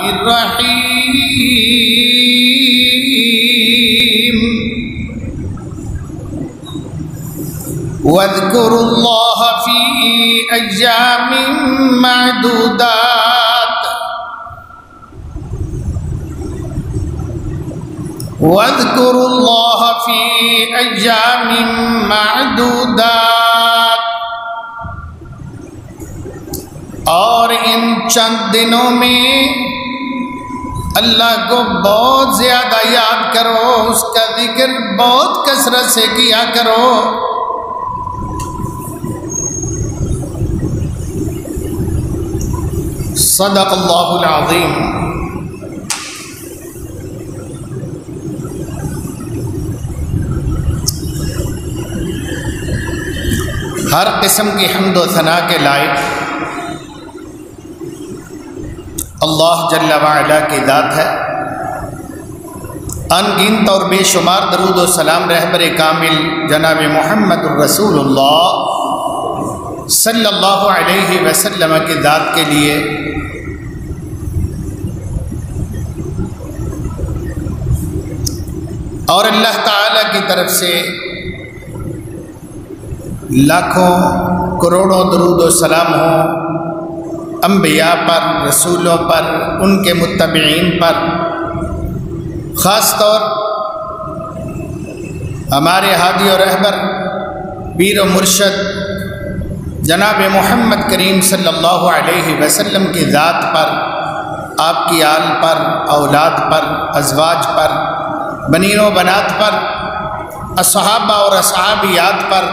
الرحيم واذكروا الله في أيام معدودات واذكروا الله في أيام معدودات اور ان چند دنوں میں اللہ کو بہت زیادہ یاد کرو، اس کا ذکر بہت کثرت سے کیا کرو۔ صدق اللہ العظیم۔ ہر قسم کی حمد و ثنا کے لائق اللہ جل وعلا کی ذات ہے۔ ان گنت اور بے شمار درود و سلام رہبر کامل جناب محمد الرسول اللہ صلی اللہ علیہ وسلم کی ذات کے لیے، اور اللہ تعالیٰ کی طرف سے لاکھوں کروڑوں درود و سلام ہوں انبیاء پر، رسولوں پر، ان کے متبعین پر، خاص طور ہمارے ہادی و رہبر پیر و مرشد جناب محمد کریم صلی اللہ علیہ وسلم کی ذات پر، آپ کی آل پر، اولاد پر، ازواج پر، بنین و بنات پر، اصحابہ اور اصحابیات پر،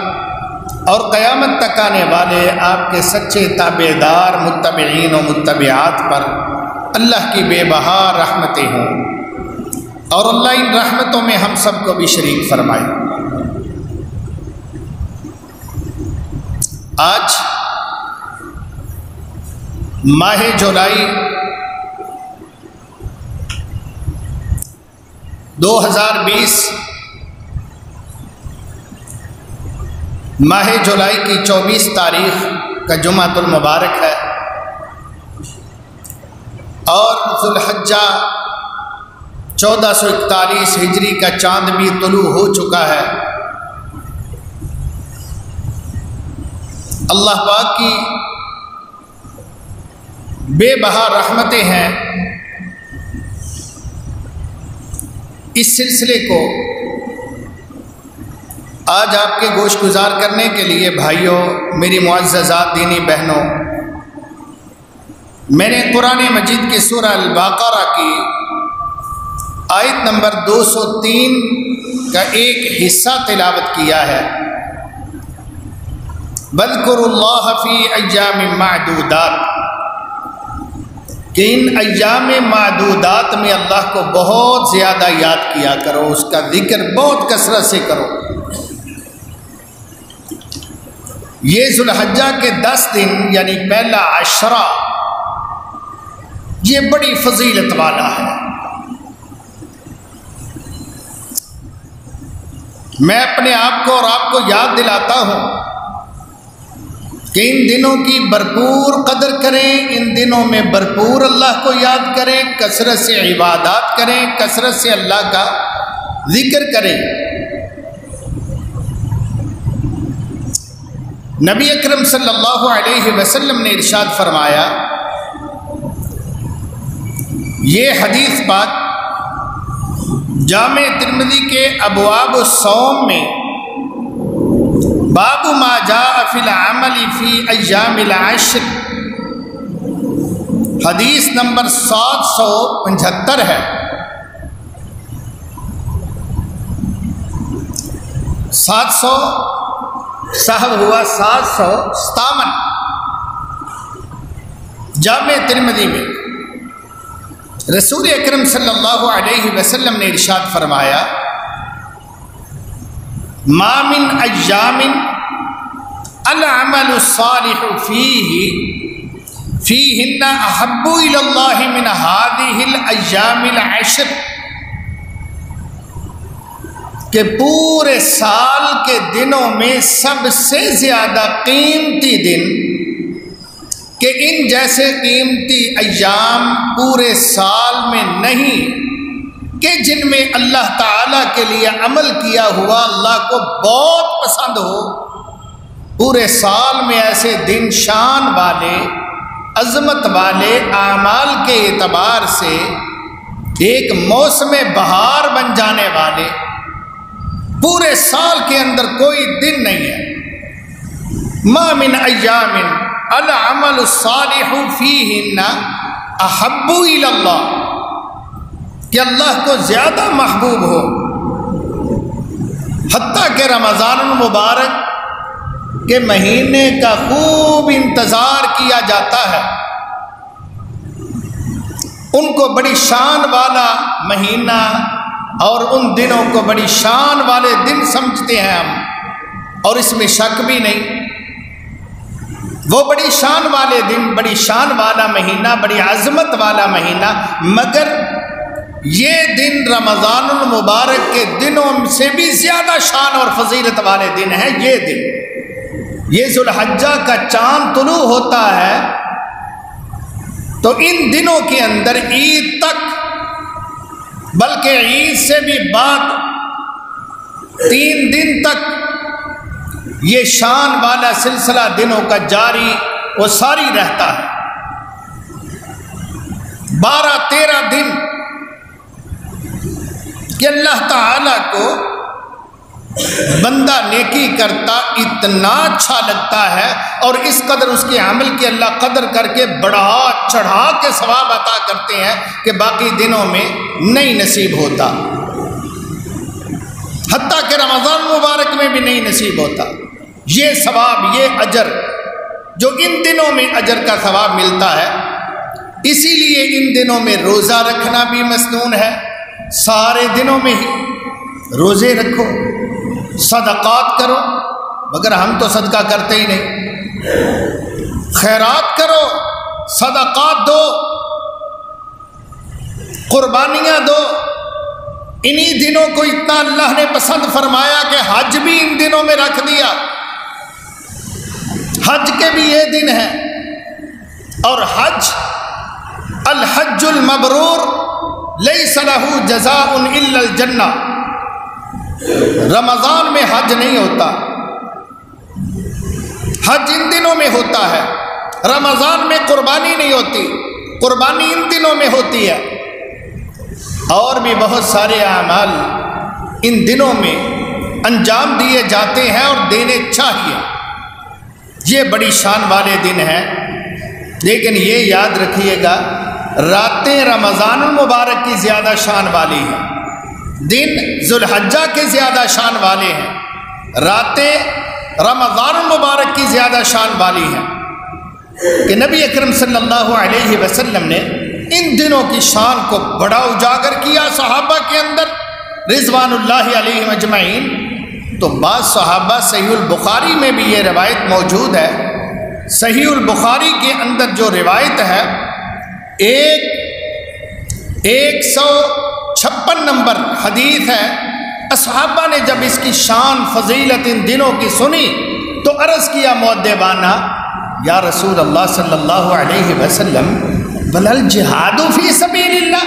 اور قیامت تک آنے والے آپ کے سچے تابعدار متبعین و متبعات پر اللہ کی بے بہا رحمتیں ہوں، اور اللہ ان رحمتوں میں ہم سب کو بھی شریک فرمائے۔ آج ماہ جولائی 2020 ماہ جولائی کی 24 تاریخ کا جمعۃ المبارک ہے، اور ذو الحجہ 1441 ہجری کا چاند بھی طلوع ہو چکا ہے۔ اللہ پاک کی بے بہا رحمتیں ہیں۔ اس سلسلے کو آج آپ کے گوش گزار کرنے کے لیے بھائیوں، میری معززات دینی بہنوں، میں نے قرآن مجید کی سورہ البقرہ کی آیت نمبر 203 کا ایک حصہ تلاوت کیا ہے۔ وَاذْكُرُوا اللَّهَ فِي أَيَّامٍ مَّعْدُودَاتٍ، کہ ان ایام معدودات میں اللہ کو بہت زیادہ یاد کیا کرو، اس کا ذکر بہت کثرت سے کرو۔ یہ ذو الحجہ کے 10 دن یعنی پہلا عشرہ، یہ بڑی فضیلت والا ہے۔ میں اپنے آپ کو اور آپ کو یاد دلاتا ہوں کہ ان دنوں کی بھرپور قدر کریں، ان دنوں میں بھرپور اللہ کو یاد کریں، کثرت سے عبادات کریں، کثرت سے اللہ کا ذکر کریں۔ نبی اکرم صلی اللہ علیہ وسلم نے ارشاد فرمایا، یہ حدیث پاک جامع ترمذی کے ابواب الصوم میں باب ما جاء فی العمل فی ایام العشر حدیث نمبر 775 ہے۔ 700 صاحب ہوا 757 جامع ترمذی میں رسول اکرم صلی اللہ علیہ وسلم نے ارشاد فرمایا، ما من ایام العمل الصالح فیہن احب الی اللہ من هذه الایام العشر، کہ پورے سال کے دنوں میں سب سے زیادہ قیمتی دن کہ ان جیسے قیمتی ایام پورے سال میں نہیں کہ جن میں اللہ تعالیٰ کے لیے عمل کیا ہوا اللہ کو بہت پسند ہو۔ پورے سال میں ایسے دن شان والے، عظمت والے، اعمال کے اعتبار سے ایک موسم بہار بن جانے والے پورے سال کے اندر کوئی دن نہیں ہے۔ ما من ایام العمل الصالح فیہن احب الی اللہ، کہ اللہ کو زیادہ محبوب ہو، حتیٰ کہ رمضان المبارک کے مہینے کا خوب انتظار کیا جاتا ہے۔ ان کو بڑی شان والا مہینہ اور ان دنوں کو بڑی شان والے دن سمجھتے ہیں ہم، اور اس میں شک بھی نہیں۔ وہ بڑی شان والے دن، بڑی شان والا مہینہ، بڑی عظمت والا مہینہ، مگر یہ دن رمضان المبارک کے دنوں سے بھی زیادہ شان اور فضیلت والے دن ہیں۔ یہ دن، یہ ذو الحجہ کا چاند طلوع ہوتا ہے تو ان دنوں کے اندر عید تک، بلکہ عید سے بھی بعد 3 دن تک یہ شان والا سلسلہ دنوں کا جاری و ساری رہتا ہے۔ 12-13 دن کہ اللہ تعالیٰ کو بندہ نیکی کرتا اتنا اچھا لگتا ہے، اور اس قدر اس کے عمل کی اللہ قدر کر کے بڑھا چڑھا کے ثواب عطا کرتے ہیں کہ باقی دنوں میں نہیں نصیب ہوتا، حتیٰ کہ رمضان مبارک میں بھی نہیں نصیب ہوتا۔ یہ ثواب، یہ اجر جو ان دنوں میں اجر کا ثواب ملتا ہے، اسی لیے ان دنوں میں روزہ رکھنا بھی مسنون ہے۔ سارے دنوں میں ہی روزے رکھو، صدقات کرو، مگر ہم تو صدقہ کرتے ہی نہیں۔ خیرات کرو، صدقات دو، قربانیاں دو۔ انہی دنوں کو اتنا اللہ نے پسند فرمایا کہ حج بھی ان دنوں میں رکھ دیا۔ حج کے بھی یہ دن ہیں، اور حج، الحج المبرور لیس لہ جزاء الا الجنہ۔ رمضان میں حج نہیں ہوتا، حج ان دنوں میں ہوتا ہے۔ رمضان میں قربانی نہیں ہوتی، قربانی ان دنوں میں ہوتی ہے۔ اور بھی بہت سارے اعمال ان دنوں میں انجام دیے جاتے ہیں اور دینے چاہیے۔ یہ بڑی شان والے دن ہیں، لیکن یہ یاد رکھیے گا، راتیں رمضان المبارک کی زیادہ شان والی ہیں، دن ذو الحجہ کے زیادہ شان والے ہیں، راتیں رمضان المبارک کی زیادہ شان والی ہیں، کہ نبی اکرم صلی اللہ علیہ وسلم نے ان دنوں کی شان کو بڑا اجاگر کیا صحابہ کے اندر رضوان اللہ علیہم اجمعین۔ تو بعض صحابہ، صحیح البخاری میں بھی یہ روایت موجود ہے، صحیح البخاری کے اندر جو روایت ہے 156 نمبر حدیث ہے، اصحابہ نے جب اس کی شان فضیلت ان دنوں کی سنی تو عرض کیا مؤدبانہ، یا رسول اللہ صلی اللہ علیہ وسلم، بل الجہاد فی سبیل اللہ،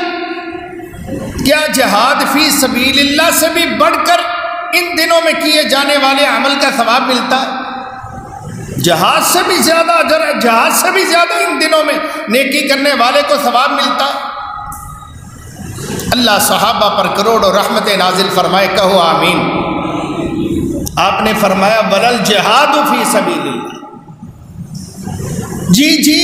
کیا جہاد فی سبیل اللہ سے بھی بڑھ کر ان دنوں میں کیے جانے والے عمل کا ثواب ملتا ہے؟ جہاد سے بھی زیادہ اجر ہے، جہاد سے بھی زیادہ ان دنوں میں نیکی کرنے والے کو ثواب ملتا ہے۔ اللہ صحابہ پر کروڑوں رحمت نازل فرمائے، کہو آمین۔ آپ نے فرمایا بل الجہاد فی سبیل اللہ، جی جی،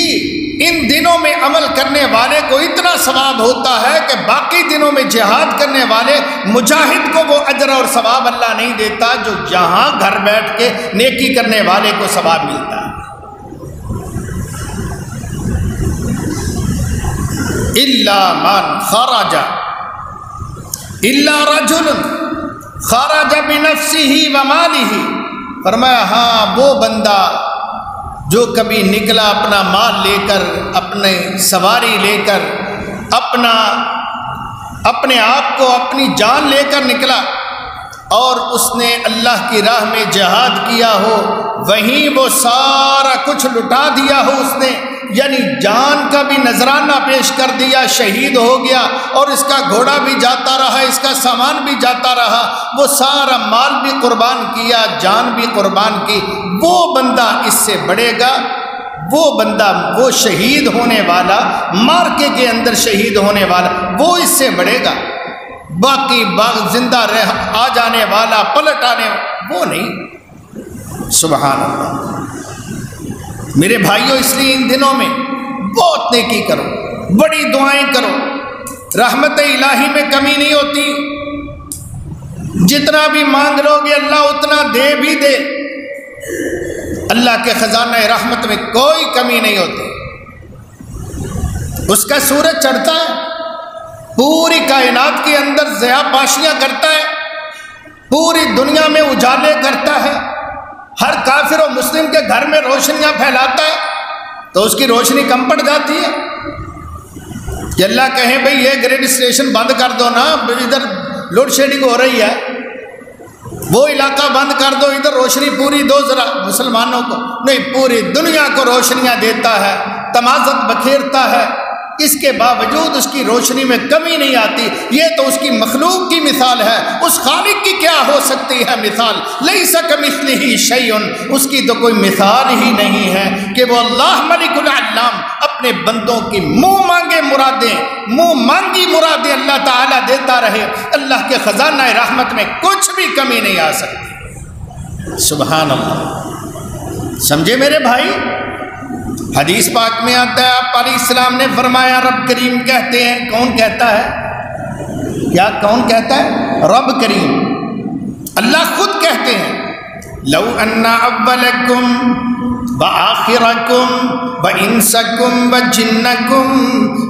ان دنوں میں عمل کرنے والے کو اتنا ثواب ہوتا ہے کہ باقی دنوں میں جہاد کرنے والے مجاہد کو وہ اجر اور ثواب اللہ نہیں دیتا جو یہاں گھر بیٹھ کے نیکی کرنے والے کو ثواب ملتا ہے۔ الا من خرج، الا رجل خرج بنفسه وماله، فرمایا ہاں وہ بندہ جو کبھی نکلا اپنا مال لے کر، اپنے سواری لے کر، اپنے آپ کو، اپنی جان لے کر نکلا، اور اس نے اللہ کی راہ میں جہاد کیا ہو، وہیں وہ سارا کچھ لٹا دیا ہو اس نے، یعنی جان کا بھی نذرانہ پیش کر دیا، شہید ہو گیا، اور اس کا گھوڑا بھی جاتا رہا، اس کا سامان بھی جاتا رہا، وہ سارا مال بھی قربان کیا، جان بھی قربان کی، وہ بندہ اس سے بڑھے گا، وہ بندہ، وہ شہید ہونے والا، مارکے کے اندر شہید ہونے والا، وہ اس سے بڑھے گا، باقی زندہ آ جانے والا، پلٹ آنے والا وہ نہیں۔ سبحان اللہ۔ میرے بھائیوں، اس لیے ان دنوں میں بہت نیکی کرو، بڑی دعائیں کرو، رحمت الہی میں کمی نہیں ہوتی، جتنا بھی مانگ لو گے اللہ اتنا دے بھی دے، اللہ کے خزانہ رحمت میں کوئی کمی نہیں ہوتی۔ اس کا سورج چڑھتا ہے، پوری کائنات کے اندر ضیاء پاشیاں کرتا ہے، پوری دنیا میں اجالے کرتا ہے، ہر کافر و مسلم کے گھر میں روشنیاں پھیلاتا ہے، تو اس کی روشنی کم پڑ جاتی ہے کہ اللہ کہیں بھئی یہ گریڈ اسٹیشن بند کر دو نا، ادھر لوڈ شیڈنگ ہو رہی ہے، وہ علاقہ بند کر دو، ادھر روشنی پوری دو ذرا مسلمانوں کو۔ نہیں، پوری دنیا کو روشنیاں دیتا ہے، تمازت بکھیرتا ہے، اس کے باوجود اس کی روشنی میں کمی نہیں آتی۔ یہ تو اس کی مخلوق کی مثال ہے، اس خالق کی کیا ہو سکتی ہے مثال؟ لیس کمثلہ شیء، اس کی تو کوئی مثال ہی نہیں ہے کہ وہ اللہ ملک العلام اپنے بندوں کی منہ مانگی مرادیں اللہ تعالیٰ دیتا رہے، اللہ کے خزانہ رحمت میں کچھ بھی کمی نہیں آ سکتی۔ سبحان اللہ۔ سمجھے میرے بھائی؟ حدیث پاک میں آتا ہے، آپ علیہ السلام نے فرمایا، رب کریم کہتے ہیں، کون کہتا ہے؟ کیا کون کہتا ہے؟ رب کریم، اللہ خود کہتے ہیں، لو ان اولکم وآخرکم وانسکم وجنکم،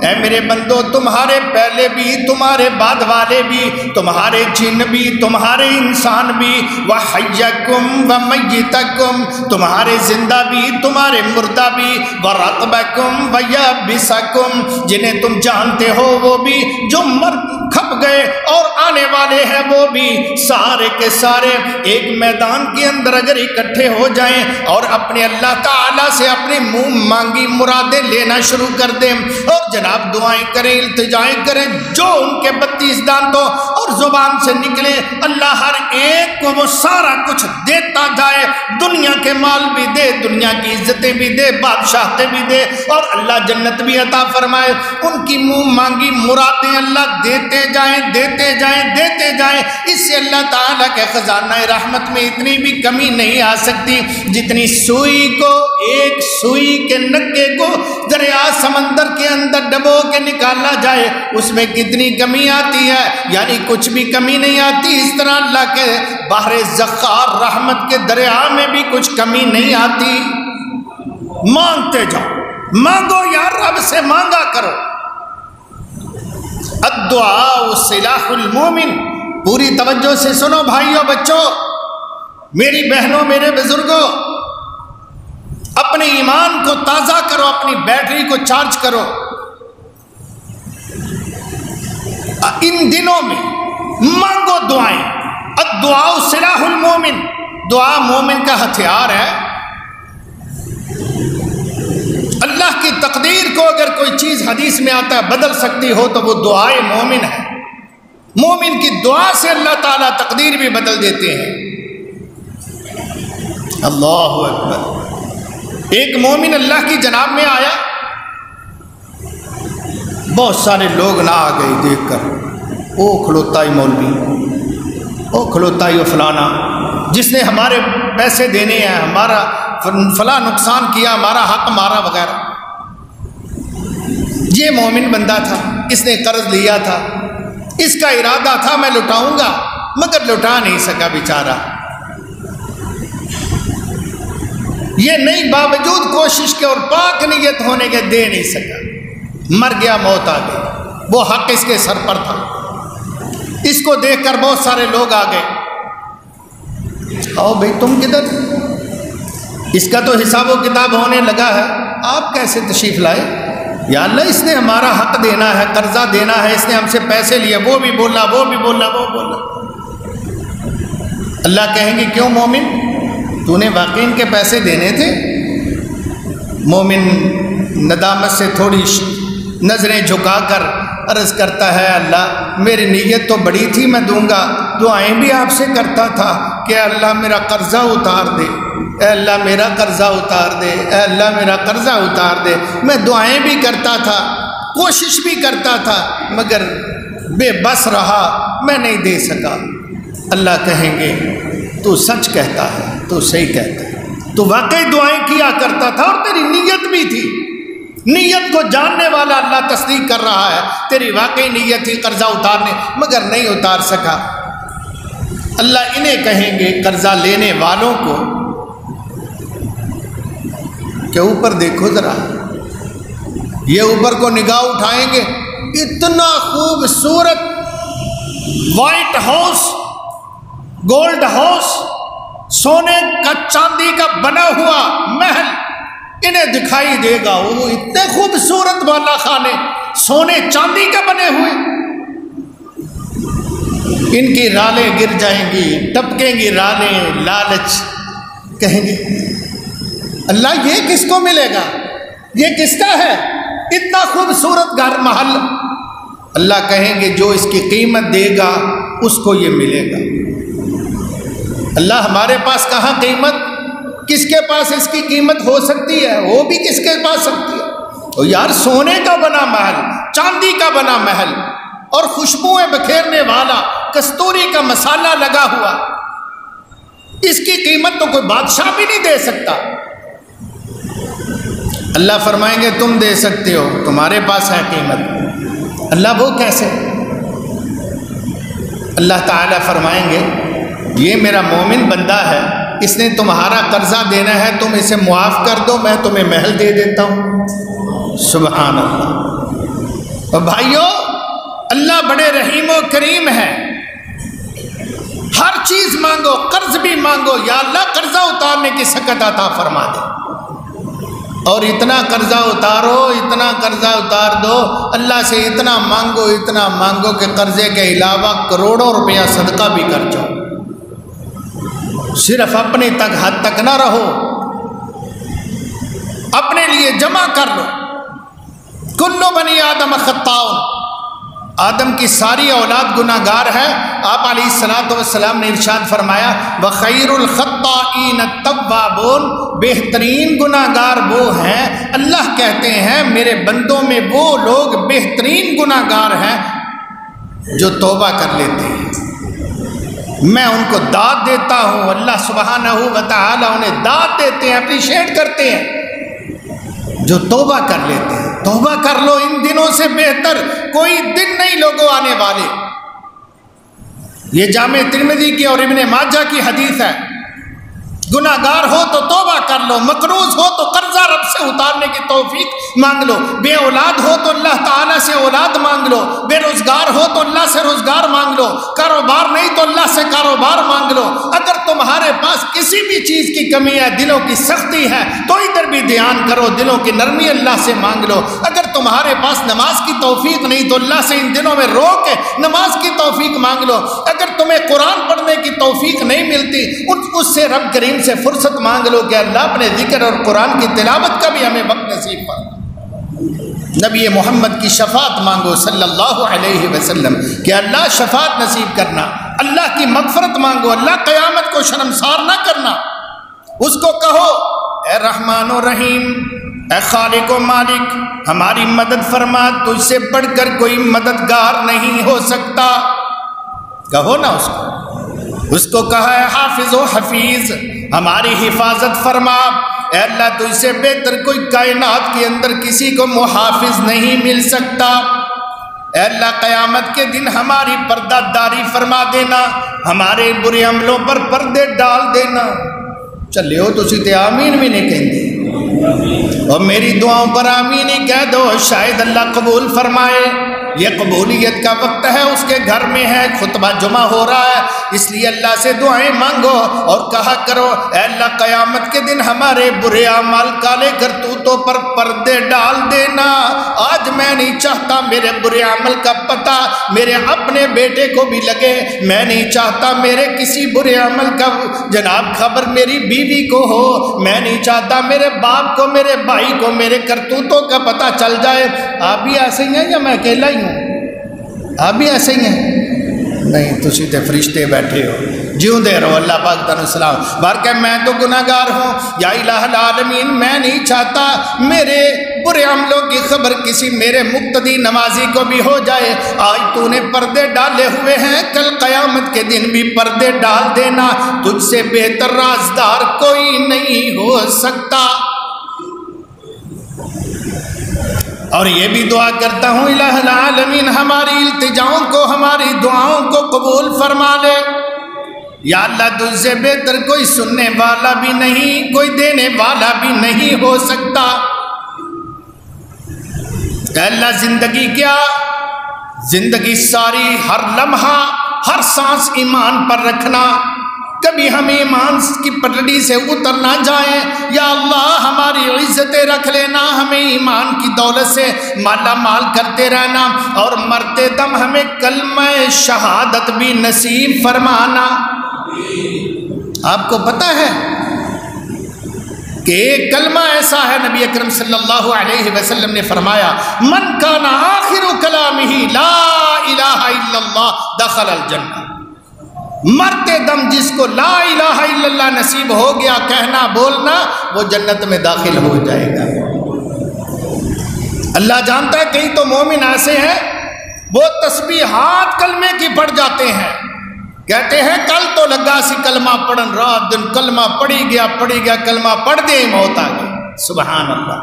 اے میرے بندو، تمہارے پہلے بھی، تمہارے بعد والے بھی، تمہارے جن بھی، تمہارے انسان بھی، وحیکم ومیتکم، تمہارے زندہ بھی، تمہارے مردہ بھی، ورطبکم ویابسکم، جنہیں تم جانتے ہو وہ بھی، جو مر کھپ گئے اور آنے والے ہیں وہ بھی، سارے کے سارے ایک میدان کے اندر اگر اکٹھے ہو جائیں اور اپنے اللہ تعالیٰ سے اپنی منہ مانگی مرادیں لینا شروع کر دیں اور جناب دعائیں کریں، التجائیں کریں، جو ان کے 32 دانتوں اور زبان سے نکلے، اللہ ہر ایک کو وہ سارا کچھ دیتا جائے، دنیا کے مال بھی دے، دنیا کی عزتیں بھی دے، بادشاہتیں بھی دے، اور اللہ جنت بھی عطا فرمائے، ان کی منہ مانگی مرادیں اللہ دیتے جائیں، دیتے جائیں، دیتے جائیں، اس سے اللہ تعالیٰ کے خزانہ رحمت میں اتنی بھی کمی نہیں آ سکتی جتنی سوئی کو، ایک سوئی کے نکے کو دریا سمندر کے اندر ڈبو کے نکالا جائے، اس میں کتنی کمی آتی ہے، یعنی کچھ بھی کمی نہیں آتی۔ اس طرح اللہ کے بحر ذخار رحمت کے دریا میں بھی کچھ کمی نہیں آتی۔ مانگتے جاؤ، مانگو یار، رب سے مانگا کرو۔ الدعاء سلاح المومن، پوری توجہ سے سنو بھائیوں، بچوں، میری بہنوں، میرے بزرگوں، اپنے ایمان کو تازہ کرو، اپنی بیٹری کو چارج کرو۔ ان دنوں میں مانگو دعائیں۔ الدعاء سلاح المومن، دعا مومن کا ہتھیار ہے۔ اللہ کی تقدیر کو اگر کوئی چیز حدیث میں آتا ہے بدل سکتی ہو تو وہ دعائے مومن ہے۔ مومن کی دعا سے اللہ تعالیٰ تقدیر بھی بدل دیتے ہیں۔ اللہ اکبر۔ ایک مومن اللہ کی جناب میں آیا، بہت سارے لوگ نہ آ گئے دیکھ کر، او کھلوتا ہی مولوی، او کھلوتا ہی فلانا، جس نے ہمارے پیسے دینے ہیں، ہمارا فلاں نقصان کیا، ہمارا حق مارا وغیرہ۔ یہ مومن بندہ تھا، اس نے قرض لیا تھا، اس کا ارادہ تھا میں لٹاؤں گا، مگر لٹا نہیں سکا بیچارہ۔ یہ نہیں، باوجود کوشش کے اور پاک نیت ہونے کے دے نہیں سکا، مر گیا، موت آ گئی۔ وہ حق اس کے سر پر تھا۔ اس کو دیکھ کر بہت سارے لوگ آ گئے، آؤ بھائی تم کدھر، اس کا تو حساب و کتاب ہونے لگا ہے، آپ کیسے تشریف لائے؟ یا اللہ، اس نے ہمارا حق دینا ہے، قرضہ دینا ہے، اس نے ہم سے پیسے لیے، وہ بھی بولا، وہ بھی بولا، وہ بولا۔ اللہ کہیں گے کیوں مومن، تو نے واقعی ان کے پیسے دینے تھے؟ مومن ندامت سے تھوڑی نظریں جھکا کر عرض کرتا ہے اللہ میری نیت تو بڑی تھی، میں دوں گا، دعائیں بھی آپ سے کرتا تھا کہ اللہ میرا قرضہ اتار دے، اے اللہ میرا قرضہ اتار دے، اے اللہ میرا قرضہ اتار دے، میں دعائیں بھی کرتا تھا، کوشش بھی کرتا تھا، مگر بے بس رہا، میں نہیں دے سکا۔ اللہ کہیں گے تو سچ کہتا ہے، تو صحیح کہتا ہے، تو واقعی دعائیں کیا کرتا تھا اور تیری نیت بھی تھی، نیت کو جاننے والا اللہ تصدیق کر رہا ہے، تیری واقعی نیت تھی قرضہ اتارنے، مگر نہیں اتار سکا۔ اللہ انہیں کہیں گے قرضہ لینے والوں کو کہ اوپر دیکھو ذرا، یہ اوپر کو نگاہ اٹھائیں گے، اتنا خوبصورت وائٹ ہاؤس، گولڈ ہاؤس، سونے کا چاندی کا بنا ہوا محل انہیں دکھائی دے گا، وہ اتنے خوبصورت بالا خانے سونے چاندی کا بنے ہوئے، ان کی رالیں گر جائیں گی، ٹپکیں گی رالیں، لالچ کہیں گے اللہ یہ کس کو ملے گا، یہ کس کا ہے اتنا خوبصورت گھر محل؟ اللہ کہیں گے جو اس کی قیمت دے گا اس کو یہ ملے گا۔ اللہ ہمارے پاس کہاں قیمت، کس کے پاس اس کی قیمت ہو سکتی ہے، وہ بھی کس کے پاس سکتی ہے؟ تو یار سونے کا بنا محل، چاندی کا بنا محل اور خوشبوئیں بکھیرنے والا کستوری کا مسالہ لگا ہوا، اس کی قیمت تو کوئی بادشاہ بھی نہیں دے سکتا۔ اللہ فرمائیں گے تم دے سکتے ہو، تمہارے پاس ہے قیمت۔ اللہ وہ کیسے؟ اللہ تعالیٰ فرمائیں گے یہ میرا مومن بندہ ہے، اس نے تمہارا قرضہ دینا ہے، تم اسے معاف کر دو، میں تمہیں محل دے دیتا ہوں۔ سبحان اللہ۔ اور بھائیو اللہ بڑے رحیم و کریم ہے، ہر چیز مانگو، قرض بھی مانگو، یا اللہ قرضہ اتارنے کی سکت عطا فرما دے، اور اتنا قرضہ اتارو، اتنا قرضہ اتار دو، اللہ سے اتنا مانگو کہ قرضے کے علاوہ کروڑوں روپیہ صدقہ بھی کر جاؤ، صرف اپنے تک حد تک نہ رہو، اپنے لیے جمع کر لو۔ کلو بنی آدم خطاؤ، آدم کی ساری اولاد گناہ گار ہے۔ آپ علیہ السلام نے ارشاد فرمایا وَخَيْرُ الْخَطَّائِينَ التَّوَّابُونَ، بہترین گناہ گار وہ ہیں، اللہ کہتے ہیں میرے بندوں میں وہ لوگ بہترین گناہ گار ہیں جو توبہ کر لیتے ہیں، میں ان کو داد دیتا ہوں۔ اللہ سبحانہ و تعالی انہیں داد دیتے ہیں، اپریشیٹ کرتے ہیں جو توبہ کر لیتے ہیں۔ توبہ کر لو، ان دنوں سے بہتر کوئی دن نہیں لوگوں آنے والے۔ یہ جامع ترمذی کی اور ابن ماجہ کی حدیث ہے، گناہ گار ہو تو توبہ کر لو، مقروض ہو تو قرضہ رب سے اتارنے کی توفیق مانگ لو، بے اولاد ہو تو اللہ تعالیٰ سے اولاد مانگ لو، بے روزگار ہو تو اللہ سے روزگار مانگ لو، کاروبار نہیں تو اللہ سے کاروبار مانگ لو۔ اگر تمہارے پاس کسی بھی چیز کی کمی ہے، دلوں کی سختی ہے، تو ادھر بھی دھیان کرو، دلوں کی نرمی اللہ سے مانگ لو۔ اگر تمہارے پاس نماز کی توفیق نہیں تو اللہ سے ان دنوں میں رو کے نماز کی توفیق مانگ لو۔ اگر تمہیں قرآن پڑھنے کی توفیق نہیں ملتی، اس سے رب کریم سے فرصت مانگ لو کہ اللہ اپنے ذکر اور قرآن کی تلاوت کا بھی ہمیں وقت نصیب فرما۔ نبی محمد کی شفاعت مانگو صلی اللہ علیہ وسلم کہ اللہ شفاعت نصیب کرنا، اللہ کی مغفرت مانگو، اللہ قیامت کو شرمسار نہ کرنا۔ اس کو کہو اے رحمان و رحیم، اے خالق و مالک، ہماری مدد فرما، تجھ سے بڑھ کر کوئی مددگار نہیں ہو سکتا۔ کہو نا اس کو کہا ہے حافظ و حفیظ، ہماری حفاظت فرما، اے اللہ تجھ سے بہتر کوئی کائنات کے اندر کسی کو محافظ نہیں مل سکتا۔ اے اللہ قیامت کے دن ہماری پردہ داری فرما دینا، ہمارے برے عملوں پر پردے ڈال دینا۔ چلے ہو تو سیدھے آمین بھی نہیں کہتے، اور میری دعاؤں پر آمین ہی کہہ دو، شاید اللہ قبول فرمائے۔ یہ قبولیت کا وقت ہے، اس کے گھر میں ہے، خطبہ جمعہ ہو رہا ہے، اس لیے اللہ سے دعائیں مانگو اور کہا کرو اے اللہ قیامت کے دن ہمارے برے اعمال کالے کرتوت کرتوتوں پر پردے ڈال دینا۔ آج میں نہیں چاہتا میرے برے عمل کا پتہ میرے اپنے بیٹے کو بھی لگے، میں نہیں چاہتا میرے کسی برے عمل کا جناب خبر میری بیوی کو ہو، میں نہیں چاہتا میرے باپ کو، میرے بھائی کو میرے کرتوتوں کا پتہ چل جائے۔ آپ بھی ایسے ہی ہیں یا میں اکیلا ہی ہوں؟ آپ بھی ایسے ہی ہیں؟ نہیں، تسی تے فرشتے بیٹھے ہو، جیوں دے رہو، اللہ پاک تعالیٰ السلام بار کہ میں تو گناہگار ہوں، یا الہ العالمین میں نہیں چاہتا میرے برے عملوں کی خبر کسی میرے مقتدی نمازی کو بھی ہو جائے۔ آج تو نے پردے ڈالے ہوئے ہیں، کل قیامت کے دن بھی پردے ڈال دینا، تجھ سے بہتر رازدار کوئی نہیں ہو سکتا۔ اور یہ بھی دعا کرتا ہوں الہ العالمین ہماری التجاؤں کو، ہماری دعاؤں کو قبول فرما لے۔ یا اللہ تجھ سے بہتر کوئی سننے والا بھی نہیں، کوئی دینے والا بھی نہیں ہو سکتا۔ اے اللہ زندگی کیا، زندگی ساری ہر لمحہ ہر سانس ایمان پر رکھنا، کبھی ہم ایمان کی پٹڑی سے اتر نہ جائیں۔ یا اللہ ہماری عزتیں رکھ لینا، ہمیں ایمان کی دولت سے مالا مال کرتے رہنا، اور مرتے دم ہمیں کلمہ شہادت بھی نصیب فرمانا۔ آپ کو پتہ ہے کہ ایک کلمہ ایسا ہے، نبی اکرم صلی اللہ علیہ وسلم نے فرمایا من کان آخر کلامہ لا الہ الا اللہ دخل الجنہ۔ مرتے دم جس کو لا الہ الا اللہ نصیب ہو گیا کہنا بولنا، وہ جنت میں داخل ہو جائے گا۔ اللہ جانتا ہے کئی تو مومن ایسے ہیں وہ تسبیحات کلمے کی پڑھ جاتے ہیں، کہتے ہیں کل تو لگا سی کلمہ پڑھن، رات دن کلمہ پڑھی گیا کلمہ پڑھ دے موت آ گئی۔ سبحان اللہ،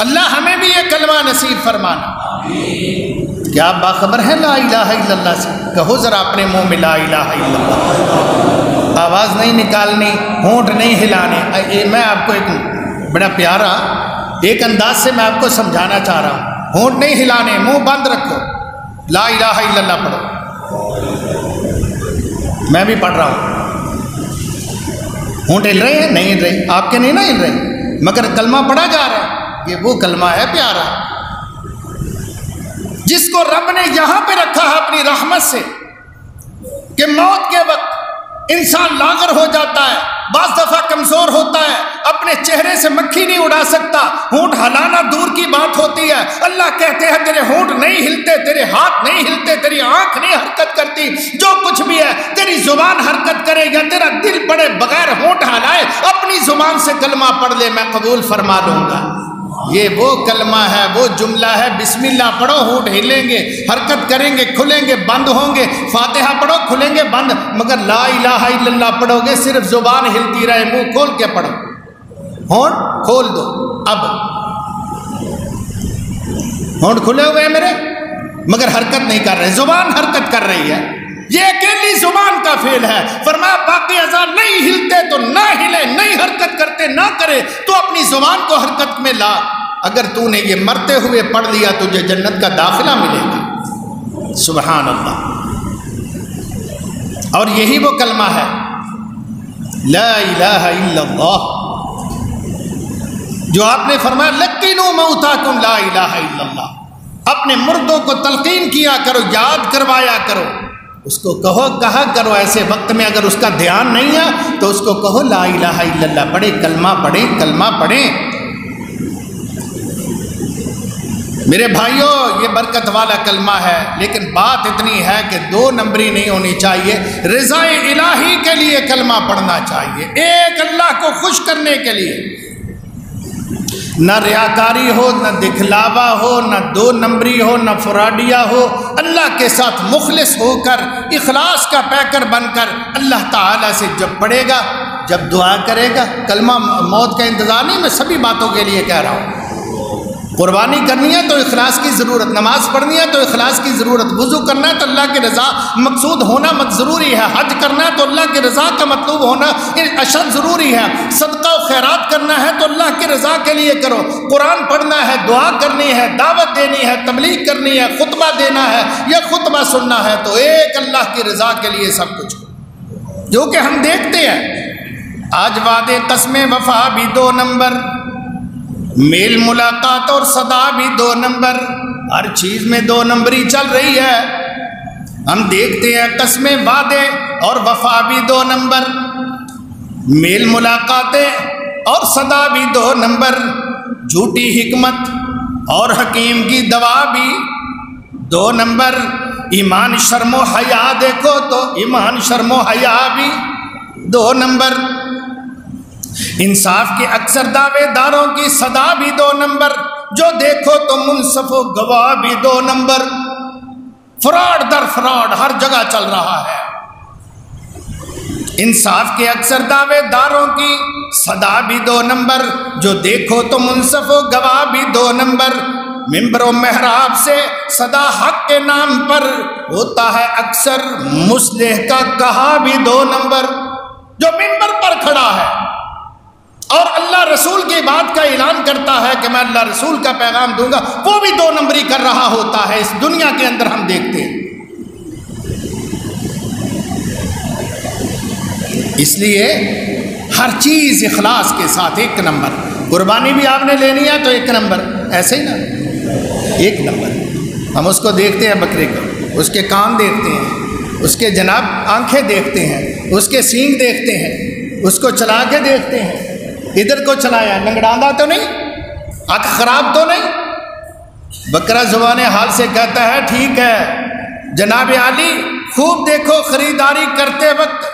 اللہ ہمیں بھی یہ کلمہ نصیب فرمانا۔ کیا آپ باخبر ہیں لا الہ الا اللہ سے؟ کہو ذرا اپنے منہ میں لا الہ الا اللہ، آواز نہیں نکالنی، ہونٹ نہیں ہلانے۔ میں آپ کو ایک بڑا پیارا ایک انداز سے میں آپ کو سمجھانا چاہ رہا ہوں، ہونٹ نہیں ہلانے، منہ بند رکھو، لا الہ الا اللہ پڑھو۔ میں بھی پڑھ رہا ہوں، ہونٹ ہل رہے ہیں؟ نہیں ہل رہے، آپ کے نہیں نا ہل رہے، مگر کلمہ پڑھا جا رہا ہے۔ یہ وہ کلمہ ہے پیارا جس کو رب نے یہاں پہ رکھا ہے اپنی رحمت سے، کہ موت کے وقت انسان لاغر ہو جاتا ہے، بعض دفعہ کمزور ہوتا ہے، اپنے چہرے سے مکھی نہیں اڑا سکتا، ہونٹ ہلانا دور کی بات ہوتی ہے۔ اللہ کہتے ہیں تیرے ہونٹ نہیں ہلتے، تیرے ہاتھ نہیں ہلتے، تیری آنکھ نہیں حرکت کرتی، جو کچھ بھی ہے تیری زبان حرکت کرے یا تیرا دل پڑے بغیر ہونٹ ہلائے اپنی زبان سے کلمہ پڑھ لے، میں قبول فرما لوں گا۔ یہ وہ کلمہ ہے، وہ جملہ ہے، بسم اللہ پڑھو ہونٹ ہلیں گے، حرکت کریں گے، کھلیں گے، بند ہوں گے، فاتحہ پڑھو کھلیں گے، بند، مگر لا الہ الا اللہ پڑھو گے صرف زبان ہلتی رہے، منہ کھول کے پڑھو، ہونٹ کھول دو۔ اب ہونٹ کھلے ہوئے ہیں میرے مگر حرکت نہیں کر رہے، زبان حرکت کر رہی ہے، یہ اکیلی زبان کا فعل ہے۔ فرمایا باقی اعضاء نہیں ہلتے تو نہ ہلے، نہیں حرکت کرتے نہ کرے، تو اپنی زبان کو حرکت میں لا۔ اگر تو نے یہ مرتے ہوئے پڑھ لیا تجھے جنت کا داخلہ ملے گا۔ سبحان اللہ۔ اور یہی وہ کلمہ ہے لا الہ الا اللہ، جو آپ نے فرمایا لقنوا موتاکم لا الہ الا اللہ، اپنے مردوں کو تلقین کیا کرو، یاد کروایا کرو، اس کو کہا کرو ایسے وقت میں اگر اس کا دھیان نہیں ہے تو اس کو کہو لا الہ الا اللہ، پڑھے کلمہ پڑھیں۔ میرے بھائیوں یہ برکت والا کلمہ ہے، لیکن بات اتنی ہے کہ 2 نمبری نہیں ہونی چاہیے، رضا الہی کے لیے کلمہ پڑھنا چاہیے، ایک اللہ کو خوش کرنے کے لیے، نہ ریاکاری ہو، نہ دکھلاوا ہو، نہ 2 نمبری ہو، نہ فراڈیا ہو، اللہ کے ساتھ مخلص ہو کر اخلاص کا پیکر بن کر اللہ تعالیٰ سے جب پڑھے گا، جب دعا کرے گا، کلمہ موت کا انتظار نہیں، میں سبھی باتوں کے لیے کہہ رہا ہوں، قربانی کرنی ہے تو اخلاص کی ضرورت، نماز پڑھنی ہے تو اخلاص کی ضرورت، وضو کرنا ہے تو اللہ کی رضا مقصود ہونا ضروری ہے، حج کرنا ہے تو اللہ کی رضا کا مطلوب ہونا اشد ضروری ہے، صدقہ و خیرات کرنا ہے تو اللہ کی رضا کے لیے کرو، قرآن پڑھنا ہے، دعا کرنی ہے، دعوت دینی ہے، تبلیغ کرنی ہے، خطبہ دینا ہے یا خطبہ سننا ہے، تو ایک اللہ کی رضا کے لیے سب کچھ، جو کہ ہم دیکھتے ہیں آج وعدے قسمیں وفا بھی 2 نمبر، میل ملاقات اور صدا بھی 2 نمبر، ہر چیز میں 2 نمبری چل رہی ہے۔ ہم دیکھتے ہیں قسمیں، وعدے اور وفا بھی 2 نمبر، میل ملاقاتیں اور صدا بھی 2 نمبر، جھوٹی حکمت اور حکیم کی دوا بھی 2 نمبر، ایمان شرم و حیا دیکھو تو ایمان شرم و حیا بھی 2 نمبر، انصاف کے اکثر دعوے داروں کی صدا بھی 2 نمبر، جو دیکھو تو منصف و گواہ بھی 2 نمبر، فراڈ در فراڈ ہر جگہ چل رہا ہے۔ انصاف کے اکثر دعوے داروں کی صدا بھی 2 نمبر، جو دیکھو تو منصف و گواہ بھی 2 نمبر، ممبر و محراب سے صدا حق کے نام پر ہوتا ہے اکثر مصلح کا کہا بھی 2 نمبر، جو ممبر پر کھڑا ہے اور اللہ رسول کی بات کا اعلان کرتا ہے کہ میں اللہ رسول کا پیغام دوں گا، وہ بھی 2 نمبری کر رہا ہوتا ہے۔ اس دنیا کے اندر ہم دیکھتے ہیں۔ اس لیے ہر چیز اخلاص کے ساتھ 1 نمبر، قربانی بھی آپ نے لینی ہے تو 1 نمبر، ایسے ہی نا 1 نمبر۔ ہم اس کو دیکھتے ہیں بکرے کو، اس کے کان دیکھتے ہیں، اس کے جناب آنکھیں دیکھتے ہیں، اس کے سینگ دیکھتے ہیں، اس کو چلا کے دیکھتے ہیں، ادھر کو چلایا لنگڑاندہ تو نہیں، آنکھ خراب تو نہیں۔ بکرا زبان حال سے کہتا ہے ٹھیک ہے جناب عالی، خوب دیکھو خریداری کرتے وقت